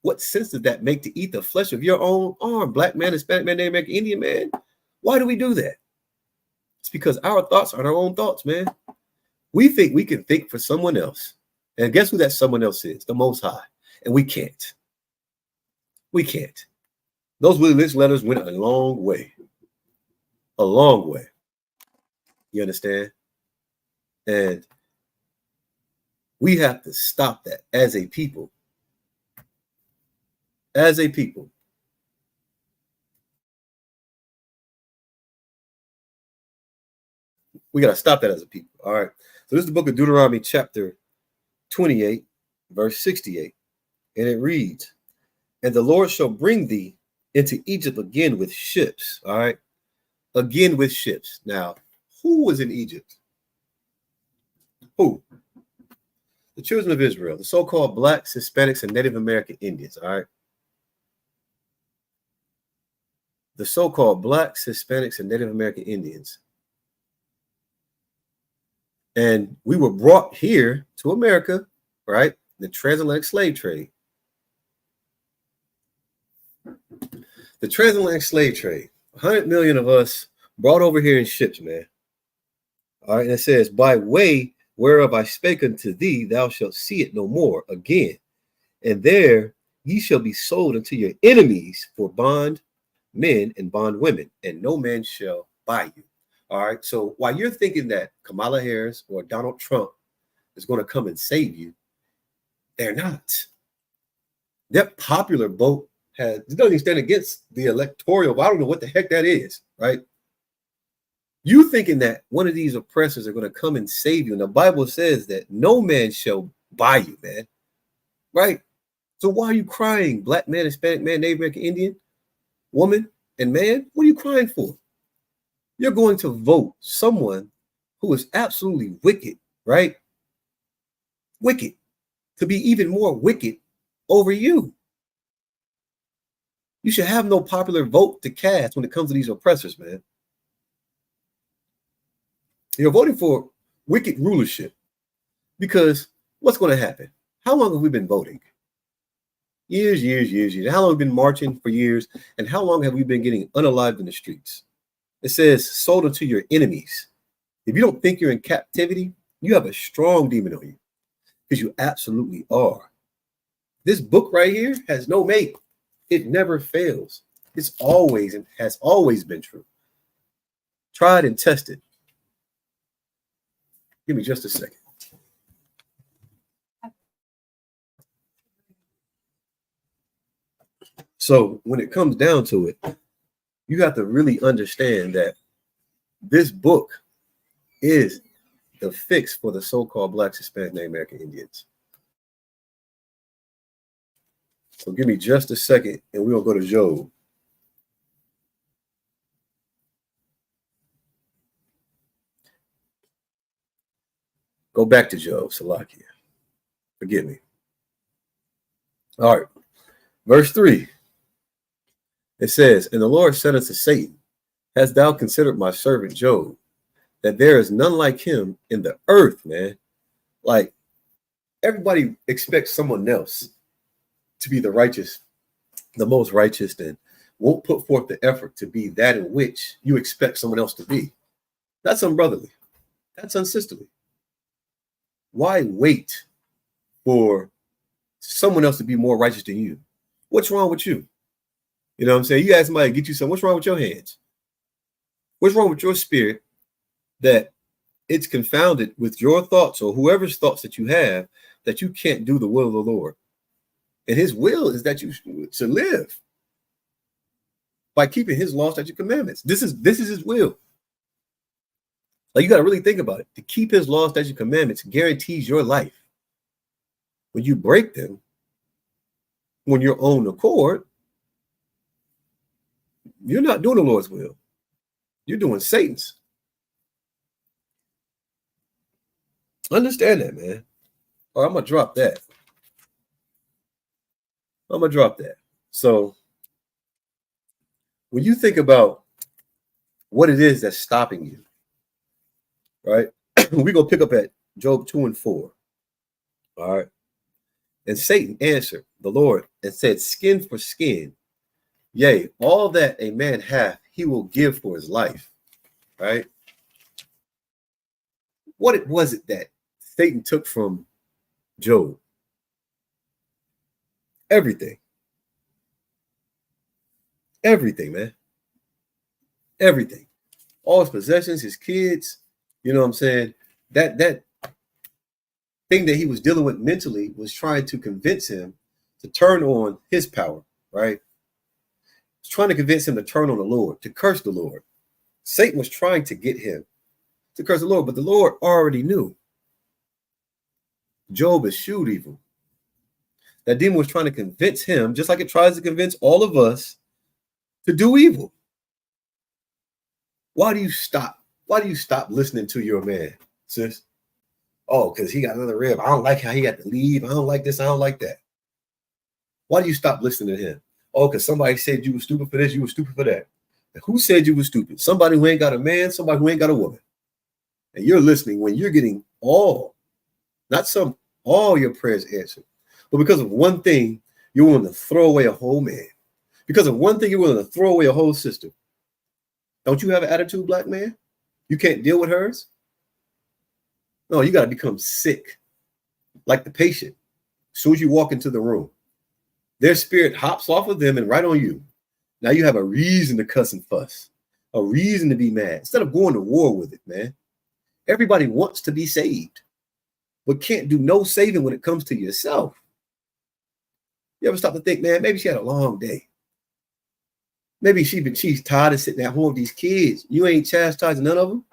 What sense does that make to eat the flesh of your own arm? Black man, Hispanic man, Native American Indian man. Why do we do that? It's because our thoughts aren't our own thoughts, man. We think we can think for someone else. And guess who that someone else is? The Most High. And we can't. We can't. Those Willie Lynch letters went a long way. A long way. You understand? And we have to stop that as a people. As a people. We got to stop that as a people. All right. So this is the book of Deuteronomy chapter 28, verse 68. And it reads, and the Lord shall bring thee into Egypt again with ships. All right. Again with ships. Now, who was in Egypt? Who? The children of Israel, the so-called Blacks, Hispanics, and Native American Indians. All right. The so-called Blacks, Hispanics, and Native American Indians. And we were brought here to America, right? The transatlantic slave trade. The transatlantic slave trade. 100 million of us brought over here in ships, man. All right. And it says, by way whereof I spake unto thee, thou shalt see it no more again. And there ye shall be sold unto your enemies for bond men and bond women, and no man shall buy you. All right. So while you're thinking that Kamala Harris or Donald Trump is going to come and save you, they're not. That popular vote it doesn't even stand against the electoral. I don't know what the heck that is, right? You thinking that one of these oppressors are going to come and save you. And the Bible says that no man shall buy you, man. Right? So why are you crying, black man, Hispanic man, Native American Indian, woman, and man? What are you crying for? You're going to vote someone who is absolutely wicked, right? Wicked. To be even more wicked over you. You should have no popular vote to cast when it comes to these oppressors, man. You're voting for wicked rulership because what's going to happen? How long have we been voting? Years. How long have we been marching for years? And how long have we been getting unalived in the streets? It says sold unto your enemies. If you don't think you're in captivity, you have a strong demon on you because you absolutely are. This book right here has no mate. It never fails. It's always and has always been true. Tried and tested. Give me just a second. So when it comes down to it, you have to really understand that this book is the fix for the so-called Blacks, Hispanic, Native American Indians. So give me just a second and we'll go to Job. Go back to Job, Salakia. Forgive me. All right. Verse 3. It says, and the Lord said unto Satan, hast thou considered my servant Job, that there is none like him in the earth, man? Like, everybody expects someone else to be the righteous, the most righteous, and won't put forth the effort to be that in which you expect someone else to be. That's unbrotherly. That's unsisterly. Why wait for someone else to be more righteous than you? What's wrong with you? You know what I'm saying? You ask somebody to get you something. What's wrong with your hands? What's wrong with your spirit that it's confounded with your thoughts or whoever's thoughts that you have that you can't do the will of the Lord? And his will is that you should live by keeping his law, statutes, commandments. This is his will. Like, you got to really think about it. To keep his law, statutes, commandments guarantees your life. When you break them, when you're on accord, you're not doing the Lord's will. You're doing Satan's. Understand that, man. All right, I'm going to drop that. So when you think about what it is that's stopping you, right? We're going to pick up at Job 2 and 4. All right. And Satan answered the Lord and said, skin for skin. Yea, all that a man hath, he will give for his life. Right? What was it that Satan took from Job? Everything. Everything, man. Everything. All his possessions, his kids, you know what I'm saying? That thing that he was dealing with mentally was trying to convince him to turn on his power, right? He's trying to convince him to turn on the Lord, to curse the Lord. Satan was trying to get him to curse the Lord, but the Lord already knew Job eschewed evil. That demon was trying to convince him, just like it tries to convince all of us, to do evil. Why do you stop? Why do you stop listening to your man, sis? Oh, because he got another rib. I don't like how he had to leave. I don't like this. I don't like that. Why do you stop listening to him? Oh, because somebody said you were stupid for this. You were stupid for that. And who said you were stupid? Somebody who ain't got a man, somebody who ain't got a woman. And you're listening when you're getting all your prayers answered. But because of one thing, you're willing to throw away a whole man. Because of one thing, you're willing to throw away a whole sister. Don't you have an attitude, black man? You can't deal with hers? No, you got to become sick, like the patient. As soon as you walk into the room, their spirit hops off of them and right on you. Now you have a reason to cuss and fuss, a reason to be mad, instead of going to war with it, man. Everybody wants to be saved, but can't do no saving when it comes to yourself. You ever stop to think, man, maybe she had a long day. Maybe she's tired of sitting at home with these kids. You ain't chastising none of them.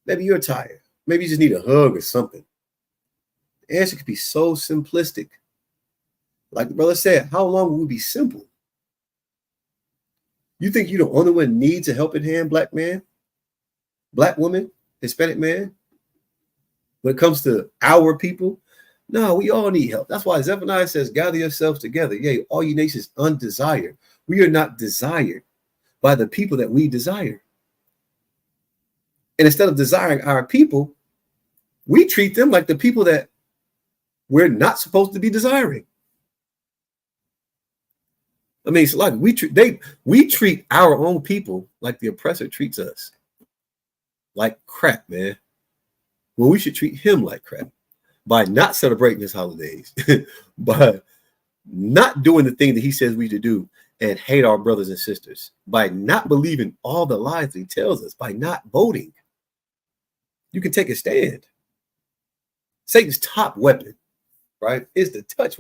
Maybe you're tired. Maybe you just need a hug or something. The answer could be so simplistic. Like the brother said, how long will we be simple? You think you're the only one needs a helping hand, black man, black woman, Hispanic man? When it comes to our people, no, we all need help. That's why Zephaniah says, gather yourselves together. Yea, all you nations undesired. We are not desired by the people that we desire. And instead of desiring our people, we treat them like the people that we're not supposed to be desiring. I mean, it's like we treat our own people like the oppressor treats us. Like crap, man. Well, we should treat him like crap by not celebrating his holidays, by not doing the thing that he says we should do and hate our brothers and sisters, by not believing all the lies that he tells us, by not voting. You can take a stand. Satan's top weapon, right, is to touch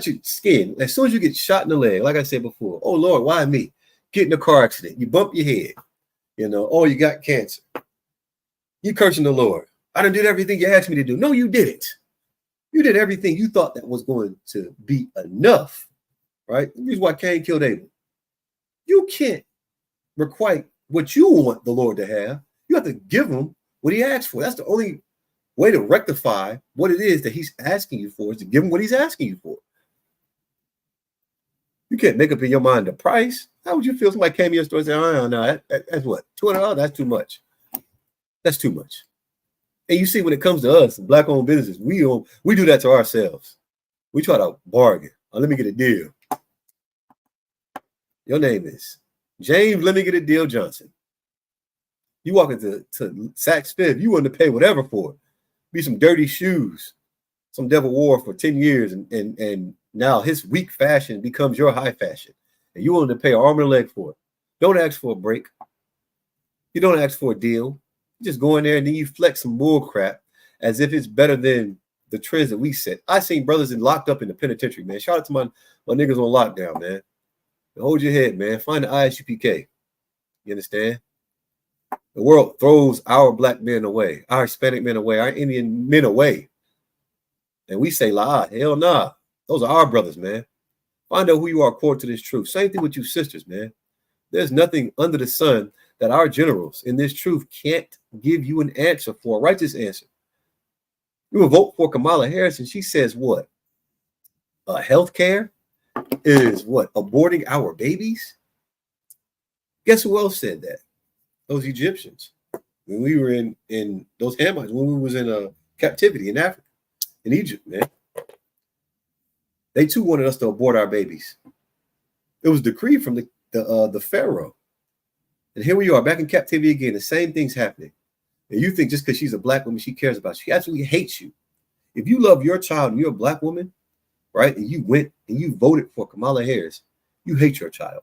your skin. As soon as you get shot in the leg, like I said before, oh Lord, why me? Get in a car accident, you bump your head, oh, you got cancer. You cursing the Lord. I done did everything you asked me to do. No, you didn't. You did everything you thought that was going to be enough, right? The reason why Cain killed Abel. You can't requite what you want the Lord to have. You have to give him what he asked for. That's the only way to rectify what it is that he's asking you for, is to give him what he's asking you for. You can't make up in your mind the price. How would you feel if somebody came to your store and said, oh, no, that's what? $200? That's too much. That's too much. And you see, when it comes to us, black-owned businesses, we do that to ourselves. We try to bargain. Oh, let me get a deal. Your name is James. Let me get a deal, Johnson. You walk into Saks Fifth, you want to pay whatever for it. Be some dirty shoes. Some devil wore for 10 years, and now his weak fashion becomes your high fashion. And you willing to pay an arm and a leg for it. Don't ask for a break. You don't ask for a deal. You just go in there and then you flex some bull crap as if it's better than the trends that we set. I seen brothers locked up in the penitentiary, man. Shout out to my niggas on lockdown, man. Hold your head, man. Find the ISUPK. You understand? The world throws our black men away, our Hispanic men away, our Indian men away. And we say, hell nah. Those are our brothers, man. Find out who you are according to this truth. Same thing with you sisters, man. There's nothing under the sun that our generals in this truth can't give you an answer for, a righteous answer. You will vote for Kamala Harris, and she says what? Healthcare is what? Aborting our babies? Guess who else said that? Those Egyptians. When we were in those Hamites, when we was in captivity in Africa, in Egypt, man. They too wanted us to abort our babies. It was decreed from the Pharaoh. And here we are back in captivity again. The same thing's happening. And you think just because she's a black woman, she cares about you. She absolutely hates you. If you love your child and you're a black woman, right, and you went and you voted for Kamala Harris, you hate your child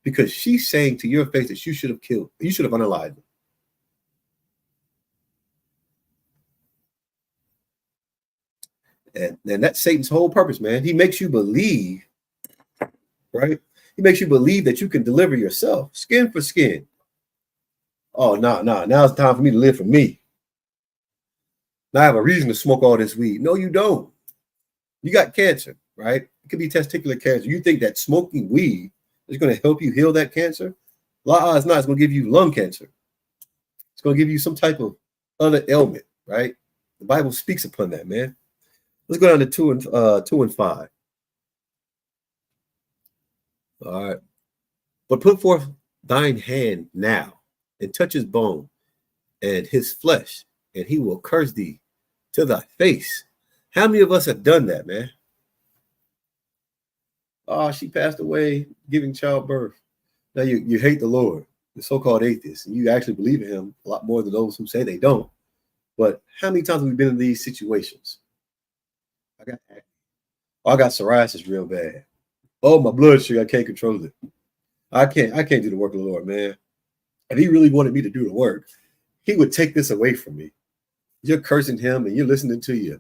because she's saying to your face that you should have killed, you should have unalived them. And that's Satan's whole purpose, man. He makes you believe, right? He makes you believe that you can deliver yourself, skin for skin. Oh, no. Now it's time for me to live for me. Now I have a reason to smoke all this weed. No, you don't. You got cancer, right? It could be testicular cancer. You think that smoking weed is going to help you heal that cancer? It's not. It's going to give you lung cancer. It's going to give you some type of other ailment, right? The Bible speaks upon that, man. Let's go down to 2 and 5. All right. But put forth thine hand now and touch his bone and his flesh, and he will curse thee to thy face. How many of us have done that, man? Oh, she passed away giving childbirth. Now you hate the Lord, the so-called atheist, and you actually believe in him a lot more than those who say they don't. But how many times have we been in these situations? I got psoriasis real bad. Oh, my blood sugar, I can't control it. I can't do the work of the Lord, man. If he really wanted me to do the work, he would take this away from me. You're cursing him and you're listening to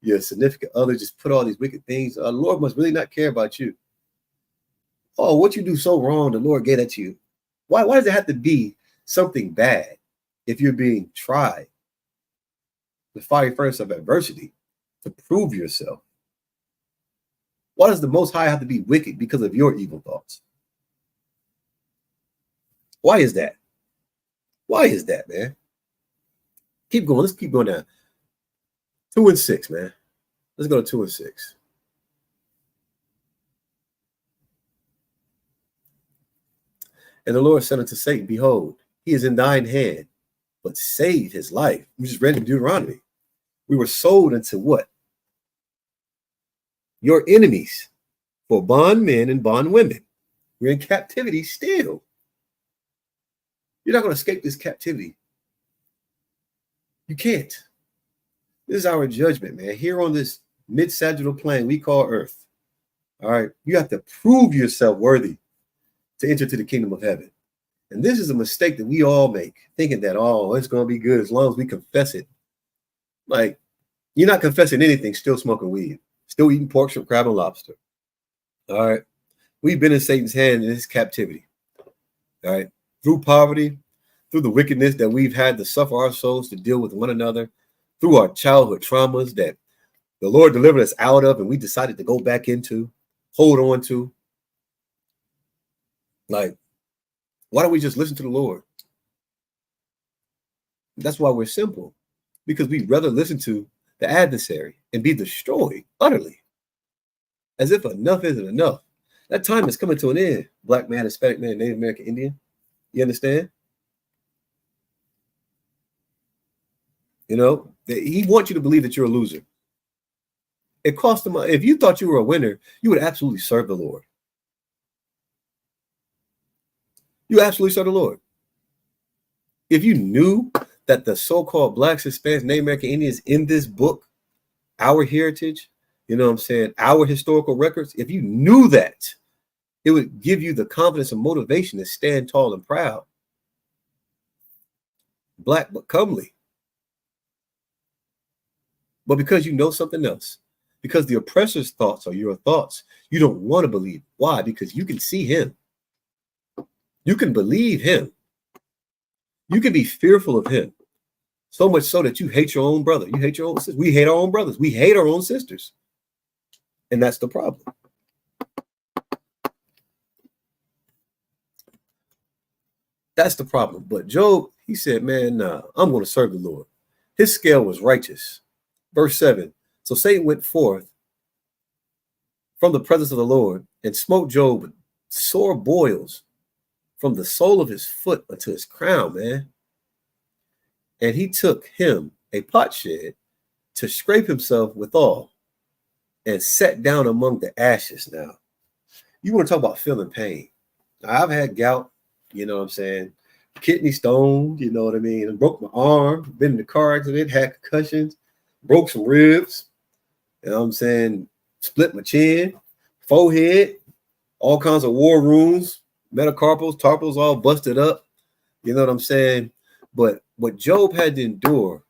your significant other just put all these wicked things. The Lord must really not care about you. Oh, what you do so wrong, the Lord gave that to you. Why does it have to be something bad if you're being tried? The fiery furnace of adversity to prove yourself. Why does the Most High have to be wicked because of your evil thoughts? Why is that? Why is that, man? Keep going. Let's keep going down. 2 and 6, man. Let's go to 2 and 6. And the Lord said unto Satan, behold, he is in thine hand, but save his life. We just read in Deuteronomy. We were sold into what? Your enemies for bondmen and bondwomen. We're in captivity still. You're not going to escape this captivity. You can't. This is our judgment, man. Here on this mid-sagittal plane we call Earth. All right. You have to prove yourself worthy to enter to the kingdom of heaven. And this is a mistake that we all make, thinking that, oh, it's going to be good as long as we confess it. Like, you're not confessing anything, still smoking weed, still eating pork, shrimp, crab, and lobster. All right. We've been in Satan's hand in his captivity. All right. Through poverty, through the wickedness that we've had to suffer our souls to deal with one another, through our childhood traumas that the Lord delivered us out of and we decided to go back into, hold on to. Like, why don't we just listen to the Lord? That's why we're simple, because we'd rather listen to the adversary and be destroyed utterly, as if enough isn't enough. That time is coming to an end, black man, Hispanic man, Native American Indian. You understand? You know, he wants you to believe that you're a loser. It cost him. If you thought you were a winner, you would absolutely serve the Lord. You absolutely serve the Lord. If you knew that the so-called blacks, Hispanics, Native American Indians in this book, our heritage, you know what I'm saying, our historical records, if you knew that, it would give you the confidence and motivation to stand tall and proud. Black but comely. But because you know something else, because the oppressor's thoughts are your thoughts, you don't want to believe. Why? Because you can see him. You can believe him. You can be fearful of him. So much so that you hate your own brother. You hate your own sister. We hate our own brothers. We hate our own sisters. And that's the problem. That's the problem. But Job, he said, man, nah, I'm going to serve the Lord. His scale was righteous. Verse 7. So Satan went forth from the presence of the Lord and smote Job with sore boils from the sole of his foot unto his crown, man. And he took him a potsherd to scrape himself withal and sat down among the ashes. Now, you want to talk about feeling pain. Now, I've had gout, you know what I'm saying, kidney stone, you know what I mean, I broke my arm, been in a car accident, had concussions, broke some ribs, you know what I'm saying, split my chin, forehead, all kinds of war wounds, metacarpals, tarpals all busted up, you know what I'm saying? But what Job had to endure,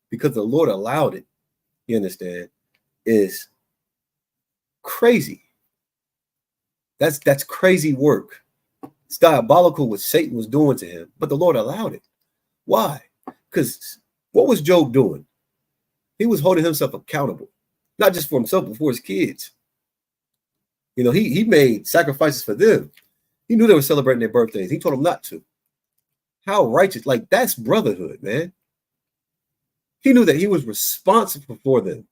because the Lord allowed it, you understand, is crazy. That's crazy work. It's diabolical what Satan was doing to him, but the Lord allowed it. Why? Because what was Job doing? He was holding himself accountable, not just for himself, but for his kids. You know, he made sacrifices for them. He knew they were celebrating their birthdays. He told them not to. How righteous. Like, that's brotherhood, man. He knew that he was responsible for them.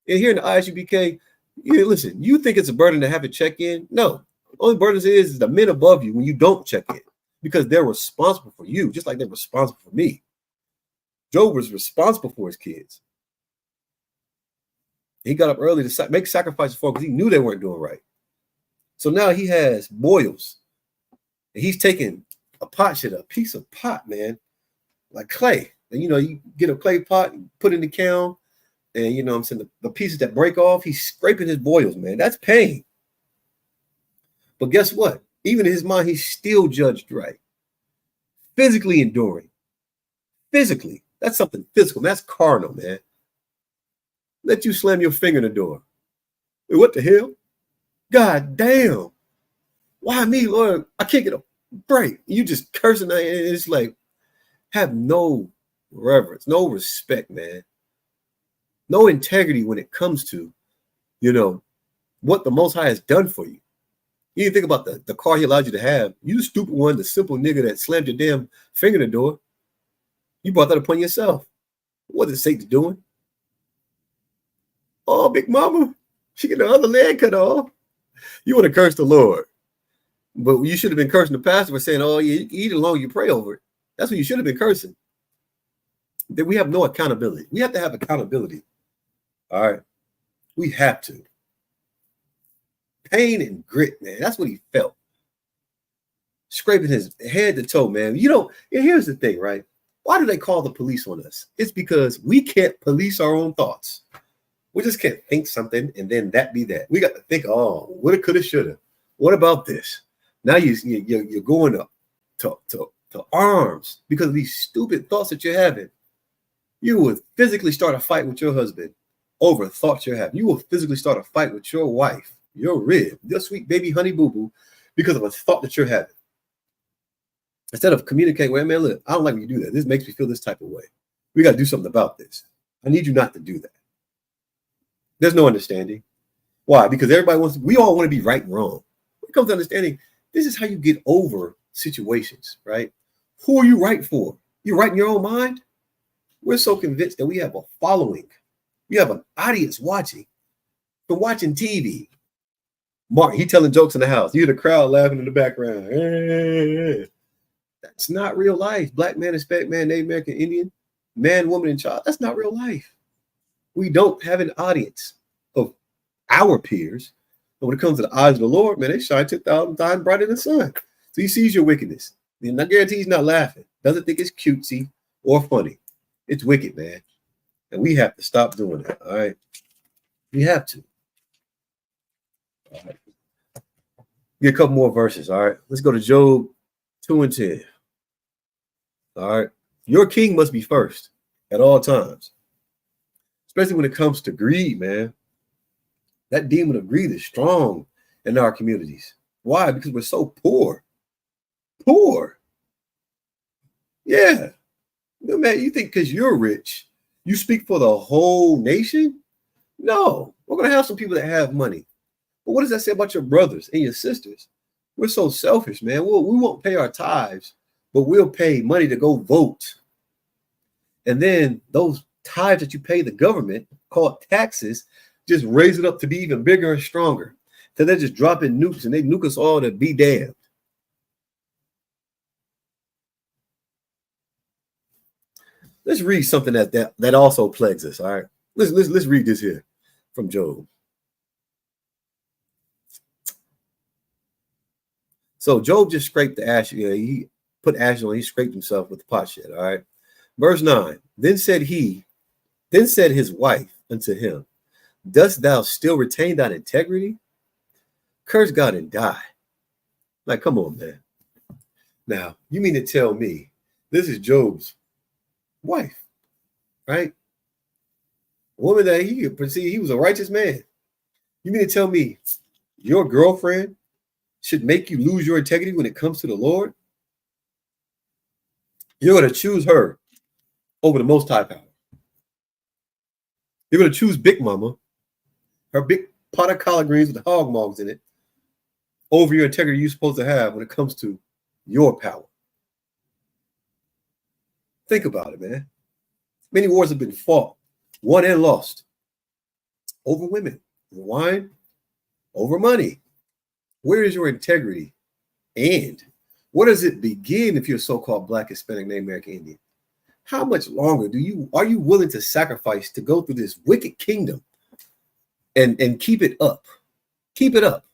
And here in the ISUBK, listen, you think it's a burden to have to check in? No. The only burden is the men above you when you don't check in, because they're responsible for you, just like they're responsible for me. Job was responsible for his kids. He got up early to make sacrifices for them because he knew they weren't doing right. So now he has boils. And he's taking a potsherd, a piece of pot, man, like clay. And, you know, you get a clay pot, put it in the kiln, and, you know what I'm saying, the pieces that break off, he's scraping his boils, man. That's pain. But guess what? Even in his mind, he's still judged right. Physically enduring. Physically. That's something physical. That's carnal, man. Let you slam your finger in the door. What the hell? God damn. Why me, Lord? I can't get a break. You just cursing. And it's like, have no reverence, no respect, man. No integrity when it comes to, you know, what the Most High has done for you. You didn't think about the car he allowed you to have. You stupid one, the simple nigga that slammed your damn finger in the door. You brought that upon yourself. What is Satan doing? Oh, big mama, she get the other leg cut off. You want to curse the Lord. But you should have been cursing the pastor for saying, oh, yeah, you eat it long, you pray over it. That's what you should have been cursing. That we have no accountability. We have to have accountability. All right. We have to. Pain and grit, man. That's what he felt. Scraping his head to toe, man. You know, and here's the thing, right? Why do they call the police on us? It's because we can't police our own thoughts. We just can't think something and then that be that. We got to think, oh, woulda, coulda, shoulda. What about this? Now you're going up to arms because of these stupid thoughts that you're having. You would physically start a fight with your husband over thoughts you're having. You will physically start a fight with your wife, your rib, your sweet baby honey boo-boo, because of a thought that you're having. Instead of communicating, well, man, look, I don't like when you do that. This makes me feel this type of way. We got to do something about this. I need you not to do that. There's no understanding. Why? Because we all want to be right and wrong. When it comes to understanding, this is how you get over situations, right? Who are you right for? You're right in your own mind? We're so convinced that we have a following. We have an audience watching. From watching TV. Mark, he telling jokes in the house. You hear the crowd laughing in the background. That's not real life. Black man, Hispanic man, Native American Indian, man, woman, and child. That's not real life. We don't have an audience of our peers. But when it comes to the eyes of the Lord, man, they shine 10,000 times brighter than the sun. So he sees your wickedness. And I guarantee he's not laughing. Doesn't think it's cutesy. or funny. It's wicked, man. And we have to stop doing that. All right. We have to. All right. Get a couple more verses. All right. Let's go to Job 2 and 10. All right. Your king must be first at all times, especially when it comes to greed, man. That demon of greed is strong in our communities. Why? Because we're so poor. Poor. Yeah. No, man, you think because you're rich, you speak for the whole nation? No. We're going to have some people that have money. But what does that say about your brothers and your sisters? We're so selfish, man. We won't pay our tithes, but we'll pay money to go vote. And then those tithes that you pay the government, called taxes, just raise it up to be even bigger and stronger. So they're just dropping nukes and they nuke us all to be damned. Let's read something that also plagues us. All right. Let's read this here from Job. So Job just scraped the ash. Yeah, he put ash on. He scraped himself with the potsherd. All right. Verse 9. Then said his wife unto him, dost thou still retain thine integrity? Curse God and die. Like, come on, man. Now, you mean to tell me this is Job's wife, right? A woman that he perceived he was a righteous man. You mean to tell me your girlfriend should make you lose your integrity when it comes to the Lord? You're going to choose her over the Most High Power. You're going to choose Big Mama, her big pot of collard greens with the hog mogs in it, over your integrity you're supposed to have when it comes to your power. Think about it, man. Many wars have been fought, won and lost, over women, wine, over money. Where is your integrity? And where does it begin if you're a so-called Black, Hispanic, Native American Indian? How much longer are you willing to sacrifice to go through this wicked kingdom and keep it up? Keep it up.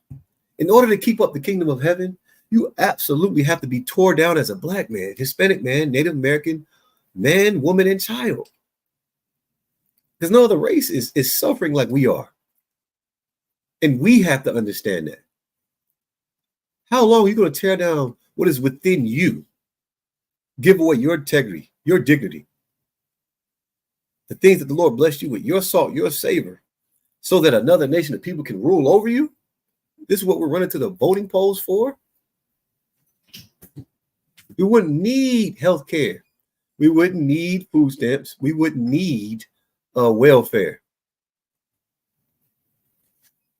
In order to keep up the kingdom of heaven, you absolutely have to be torn down as a Black man, Hispanic man, Native American man, woman, and child. Because no other race is suffering like we are. And we have to understand that. How long are you going to tear down what is within you? Give away your integrity, your dignity, the things that the Lord blessed you with, your salt, your savor, so that another nation of people can rule over you? This is what we're running to the voting polls for? We wouldn't need health care. We wouldn't need food stamps. We wouldn't need welfare.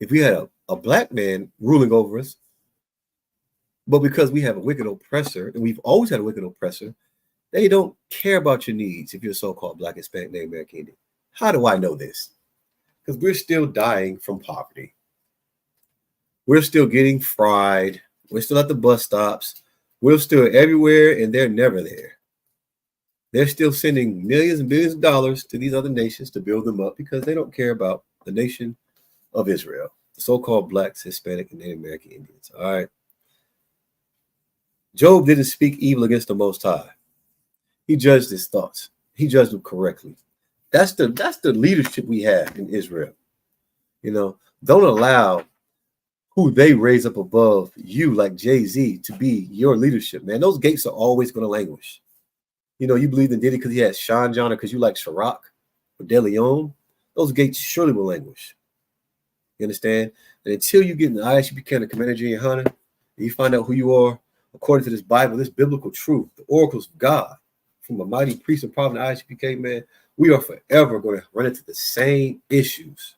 If we had a Black man ruling over us, but because we have a wicked oppressor, and we've always had a wicked oppressor, they don't care about your needs if you're so-called Black, Hispanic, Native American Indian. How do I know this? Because we're still dying from poverty. We're still getting fried. We're still at the bus stops. We're still everywhere, and they're never there. They're still sending millions and billions of dollars to these other nations to build them up because they don't care about the nation of Israel, the so-called Blacks, Hispanic, and Native American Indians. All right. Job didn't speak evil against the Most High. He judged his thoughts. He judged them correctly. That's the leadership we have in Israel. You know, don't allow who they raise up above you, like Jay-Z, to be your leadership, man. Those gates are always going to languish. You know, you believe in Diddy because he has Sean John or because you like Ciroc or De Leon. Those gates surely will languish. You understand? And until you get in the ISUP kind of Commander in your hunter, and you find out who you are, according to this Bible, this biblical truth, the oracles of God, from a mighty priest and prophet ISUPK, man, we are forever going to run into the same issues.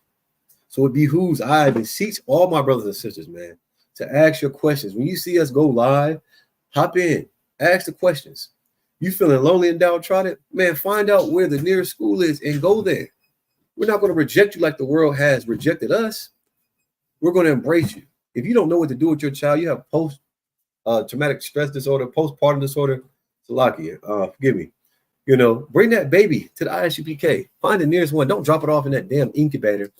So it behooves I beseech all my brothers and sisters, man, to ask your questions. When you see us go live, hop in, ask the questions. You feeling lonely and downtrodden, man, find out where the nearest school is and go there. We're not going to reject you like the world has rejected us. We're going to embrace you. If you don't know what to do with your child, you have post-traumatic stress disorder, postpartum disorder, Salakia, forgive me. You know, bring that baby to the ISUPK. Find the nearest one. Don't drop it off in that damn incubator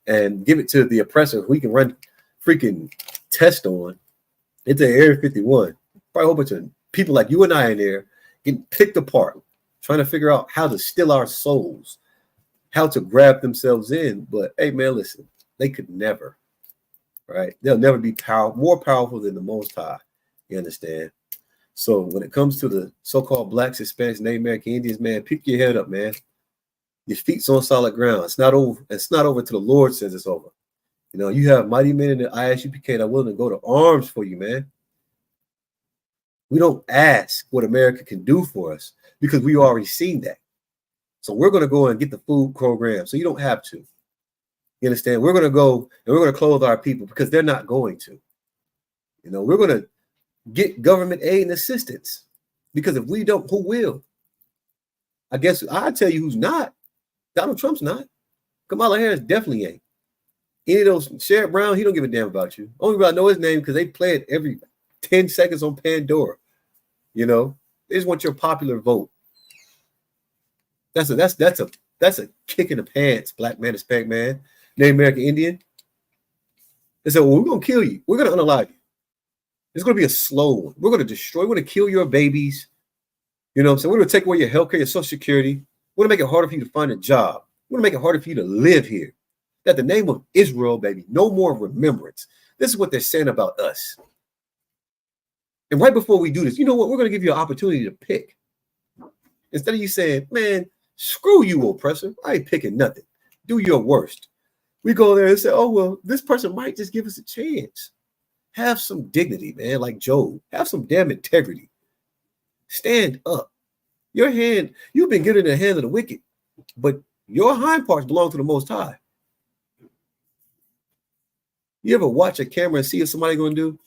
and give it to the oppressor who we can run freaking test on. It's an Area 51. Probably a whole bunch of people like you and I in there getting picked apart trying to figure out how to steal our souls, how to grab themselves in. But hey, man, listen, they could never, right? They'll never be more powerful than the Most High. You understand? So when it comes to the so-called blacks, Hispanics, Native American Indians, man, pick your head up, man. Your feet's on solid ground. It's not over. It's not over till the Lord says it's over. You know, you have mighty men in the ISUPK that are willing to go to arms for you, man. We don't ask what America can do for us because we already seen that. So we're going to go and get the food program so you don't have to. You understand? We're going to go and we're going to clothe our people because they're not going to. You know, we're going to get government aid and assistance because if we don't, who will? I guess I'll tell you who's not. Donald Trump's not. Kamala Harris definitely ain't. Any of those, Sherrod Brown, he don't give a damn about you. Only reason I know his name because they play it every 10 seconds on Pandora. You know, they just want your popular vote. That's a kick in the pants, black man, Hispanic man, Native American Indian. They said, well, we're gonna kill you. We're gonna unalive you. It's gonna be a slow one. We're gonna destroy, we're gonna kill your babies. You know what I'm saying? We're gonna take away your health care, your social security. We're gonna make it harder for you to find a job. We're gonna make it harder for you to live here. That the name of Israel, baby, no more remembrance. This is what they're saying about us. And right before we do this, you know what? We're going to give you an opportunity to pick. Instead of you saying, man, screw you, oppressor. I ain't picking nothing. Do your worst. We go there and say, oh, well, this person might just give us a chance. Have some dignity, man, like Job. Have some damn integrity. Stand up. Your hand, you've been given in the hand of the wicked, but your hind parts belong to the Most High. You ever watch a camera and see what somebody going to do?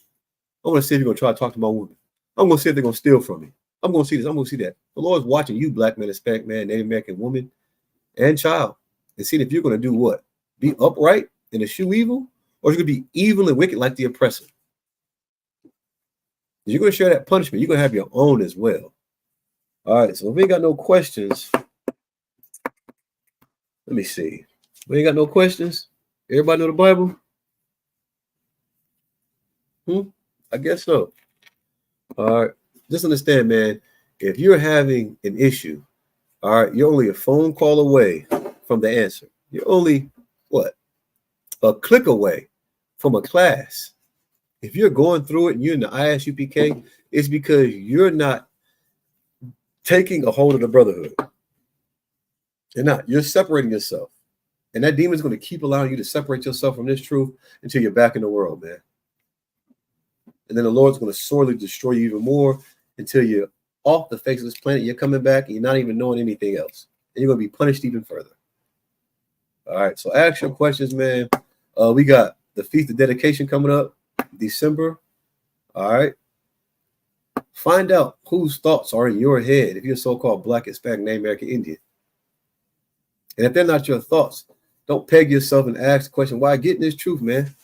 I want to see if you're going to try to talk to my woman. I'm going to see if they're going to steal from me. I'm going to see this. I'm going to see that. The Lord's watching you, black man, Hispanic man, Native American woman, and child, and seeing if you're going to do what? Be upright and eschew evil, or you're going to be evil and wicked like the oppressor. You're going to share that punishment. You're going to have your own as well. All right, so if we ain't got no questions, let me see. We ain't got no questions. Everybody know the Bible? I guess so. All right. Just understand, man, if you're having an issue, all right, you're only a phone call away from the answer. You're only, what, a click away from a class. If you're going through it and you're in the ISUPK, it's because you're not taking a hold of the brotherhood. You're not. You're separating yourself. And that demon's going to keep allowing you to separate yourself from this truth until you're back in the world, man. And then the Lord's going to sorely destroy you even more until you're off the face of this planet. You're coming back and you're not even knowing anything else. And you're going to be punished even further. All right. So ask your questions, man. We got the Feast of Dedication coming up December. All right. Find out whose thoughts are in your head if you're so-called black, Hispanic, Native American Indian. And if they're not your thoughts, don't peg yourself and ask the question, why get in this truth, man?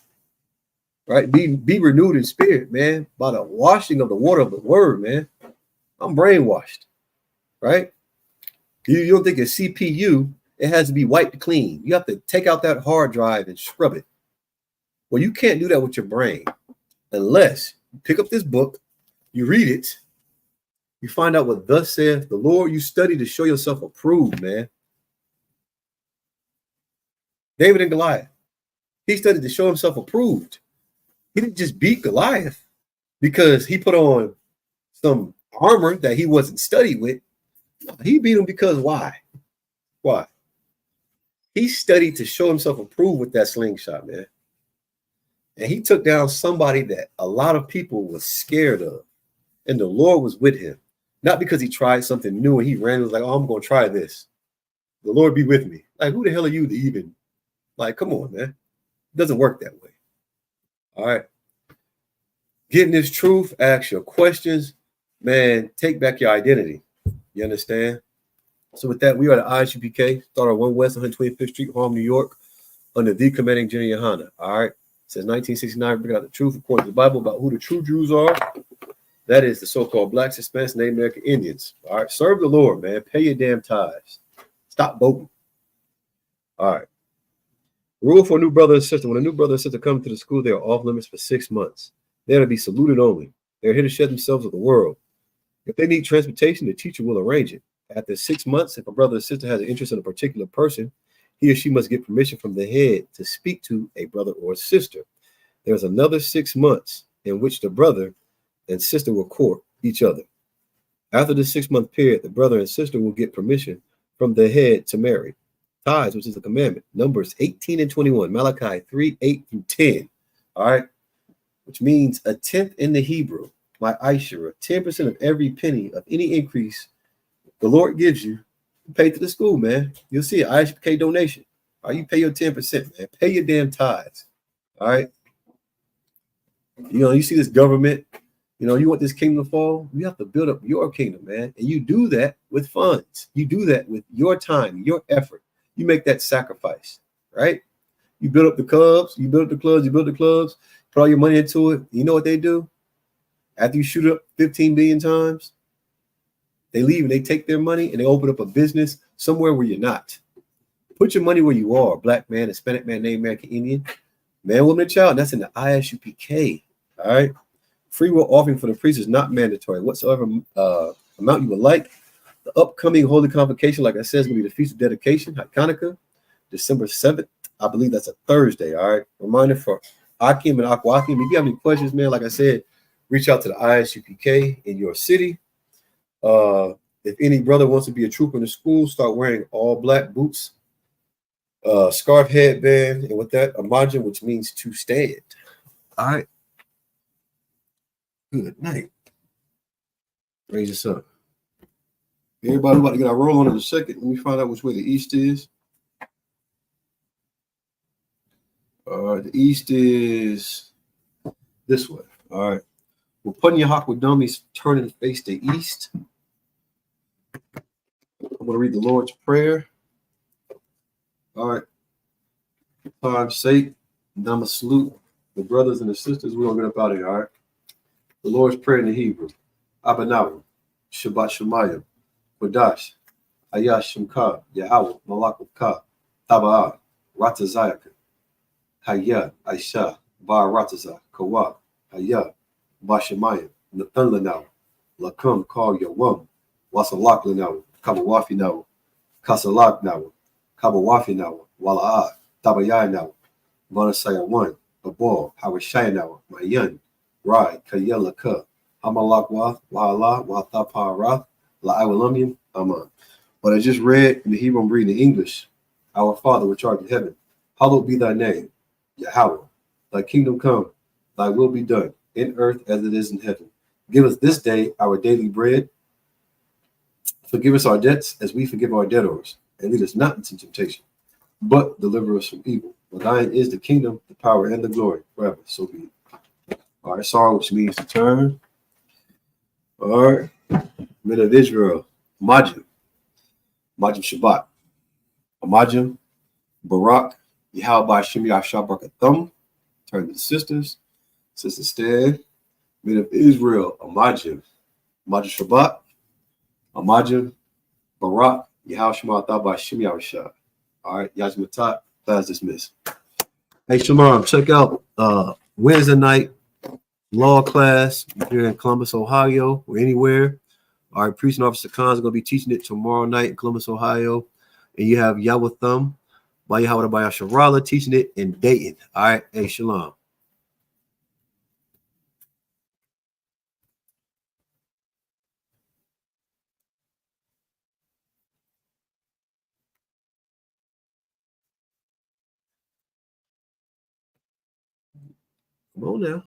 Right? Be renewed in spirit, man, by the washing of the water of the word, man. I'm brainwashed, right? You don't think a CPU, it has to be wiped clean. You have to take out that hard drive and scrub it. Well, you can't do that with your brain unless you pick up this book, you read it, you find out what thus saith the Lord, you study to show yourself approved, man. David and Goliath, he studied to show himself approved. He didn't just beat Goliath because he put on some armor that he wasn't studied with. No, he beat him because why? Why? He studied to show himself approved with that slingshot, man. And he took down somebody that a lot of people were scared of. And the Lord was with him. Not because he tried something new and he ran and was like, oh, I'm going to try this. The Lord be with me. Like, who the hell are you to even? Like, come on, man. It doesn't work that way. All right. Getting this truth, ask your questions, man, take back your identity. You understand? So with that, we are the ISUPK, start on 1 West 125th Street, Harlem, New York, under the commanding General Yohana. All right. Since 1969, bringing out the truth according to the Bible about who the true Jews are. That is the so-called blacks, Hispanics, Native American Indians. All right. Serve the Lord, man. Pay your damn tithes. Stop voting. All right. Rule for a new brother and sister. When a new brother and sister come to the school, they are off limits for 6 months. They are to be saluted only. They're here to shed themselves of the world. If they need transportation, the teacher will arrange it. After 6 months, if a brother or sister has an interest in a particular person, he or she must get permission from the head to speak to a brother or sister. There's another 6 months in which the brother and sister will court each other. After the 6 month period, the brother and sister will get permission from the head to marry. Tithes, which is a commandment, Numbers 18 and 21, Malachi 3, 8 through 10. All right, which means a tenth in the Hebrew, my Aishara, 10% of every penny of any increase the Lord gives you, pay to the school, man. You'll see an ISPK donation. All right, you pay your 10%, man. Pay your damn tithes. All right. You see this government, you want this kingdom to fall, you have to build up your kingdom, man. And you do that with funds. You do that with your time, your effort. You make that sacrifice, right? You build up the clubs, you build the clubs, put all your money into it. You know what they do? After you shoot up 15 billion times, they leave and they take their money and they open up a business somewhere where you're not. Put your money where you are, Black man, Hispanic man, Native American Indian, man, woman, and child. And that's in the ISUPK. All right. Free will offering for the priest is not mandatory. Whatsoever amount you would like. The upcoming holy convocation, like I said, is going to be the Feast of Dedication, Hanukkah, December 7th. I believe that's a Thursday. All right. Reminder for Akim and Akwakim. If you have any questions, man, like I said, reach out to the ISUPK in your city. If any brother wants to be a trooper in the school, start wearing all black boots, scarf, headband, and with that, a margin, which means to stand. All right. Good night. Raise this up. Everybody about to get our roll on in a second. Let me find out which way the east is. The east is this way. All right. Well, putting your hawk with dummies, turn and face the east. I'm going to read the Lord's Prayer. All right. Time's sake. And I'm going to salute the brothers and the sisters. We're going to get up out of here. All right. The Lord's Prayer in the Hebrew. Abanawa, Shabbat Shemayim, Kodash, Ayash Shemka, Yahweh, Malakah, Taba'ah, Ratazayaka, Hayah, Aisha, Ba Rataza, Kawa, Hayah, Bashemayim, Nathan Lanaw, Lakam, Call Yawam, Wasalak Lanaw, Kabawafi Naw, Kasalak Naw, Kabawafi Naw, Wala'ah, Tabayai Naw, Vanasaya 1, Abor, Hawashai Naw, Mayan, Rai, Kayelaka, Hamalakwa, Wahala, Watapara, La'awalamim, Aman. But I just read in the Hebrew, I'm reading in English. Our Father, which art in heaven, hallowed be thy name, Yahweh. Thy kingdom come, thy will be done, in earth as it is in heaven. Give us this day our daily bread. Forgive us our debts as we forgive our debtors. And lead us not into temptation, but deliver us from evil. For thine is the kingdom, the power, and the glory forever. So be it. All right, sorry, which means to turn. All right, men of Israel, Majim Shabbat, Amajim, Barak, Yahweh Shem Yashabakathum. Turn to the sisters, sisters stand. Men of Israel, Amajim Shabbat, Amajim, Barak, Yahweh Shem Yashabakathum. All right, Yajmatat, class dismissed. Hey, Shalom, check out Wednesday night law class here in Columbus, Ohio, or anywhere. Our priest and officer Khan is going to be teaching it tomorrow night in Columbus, Ohio. And you have Yahweh Thumb by Yahweh Sharala teaching it in Dayton. All right. Hey, Shalom. Come on now.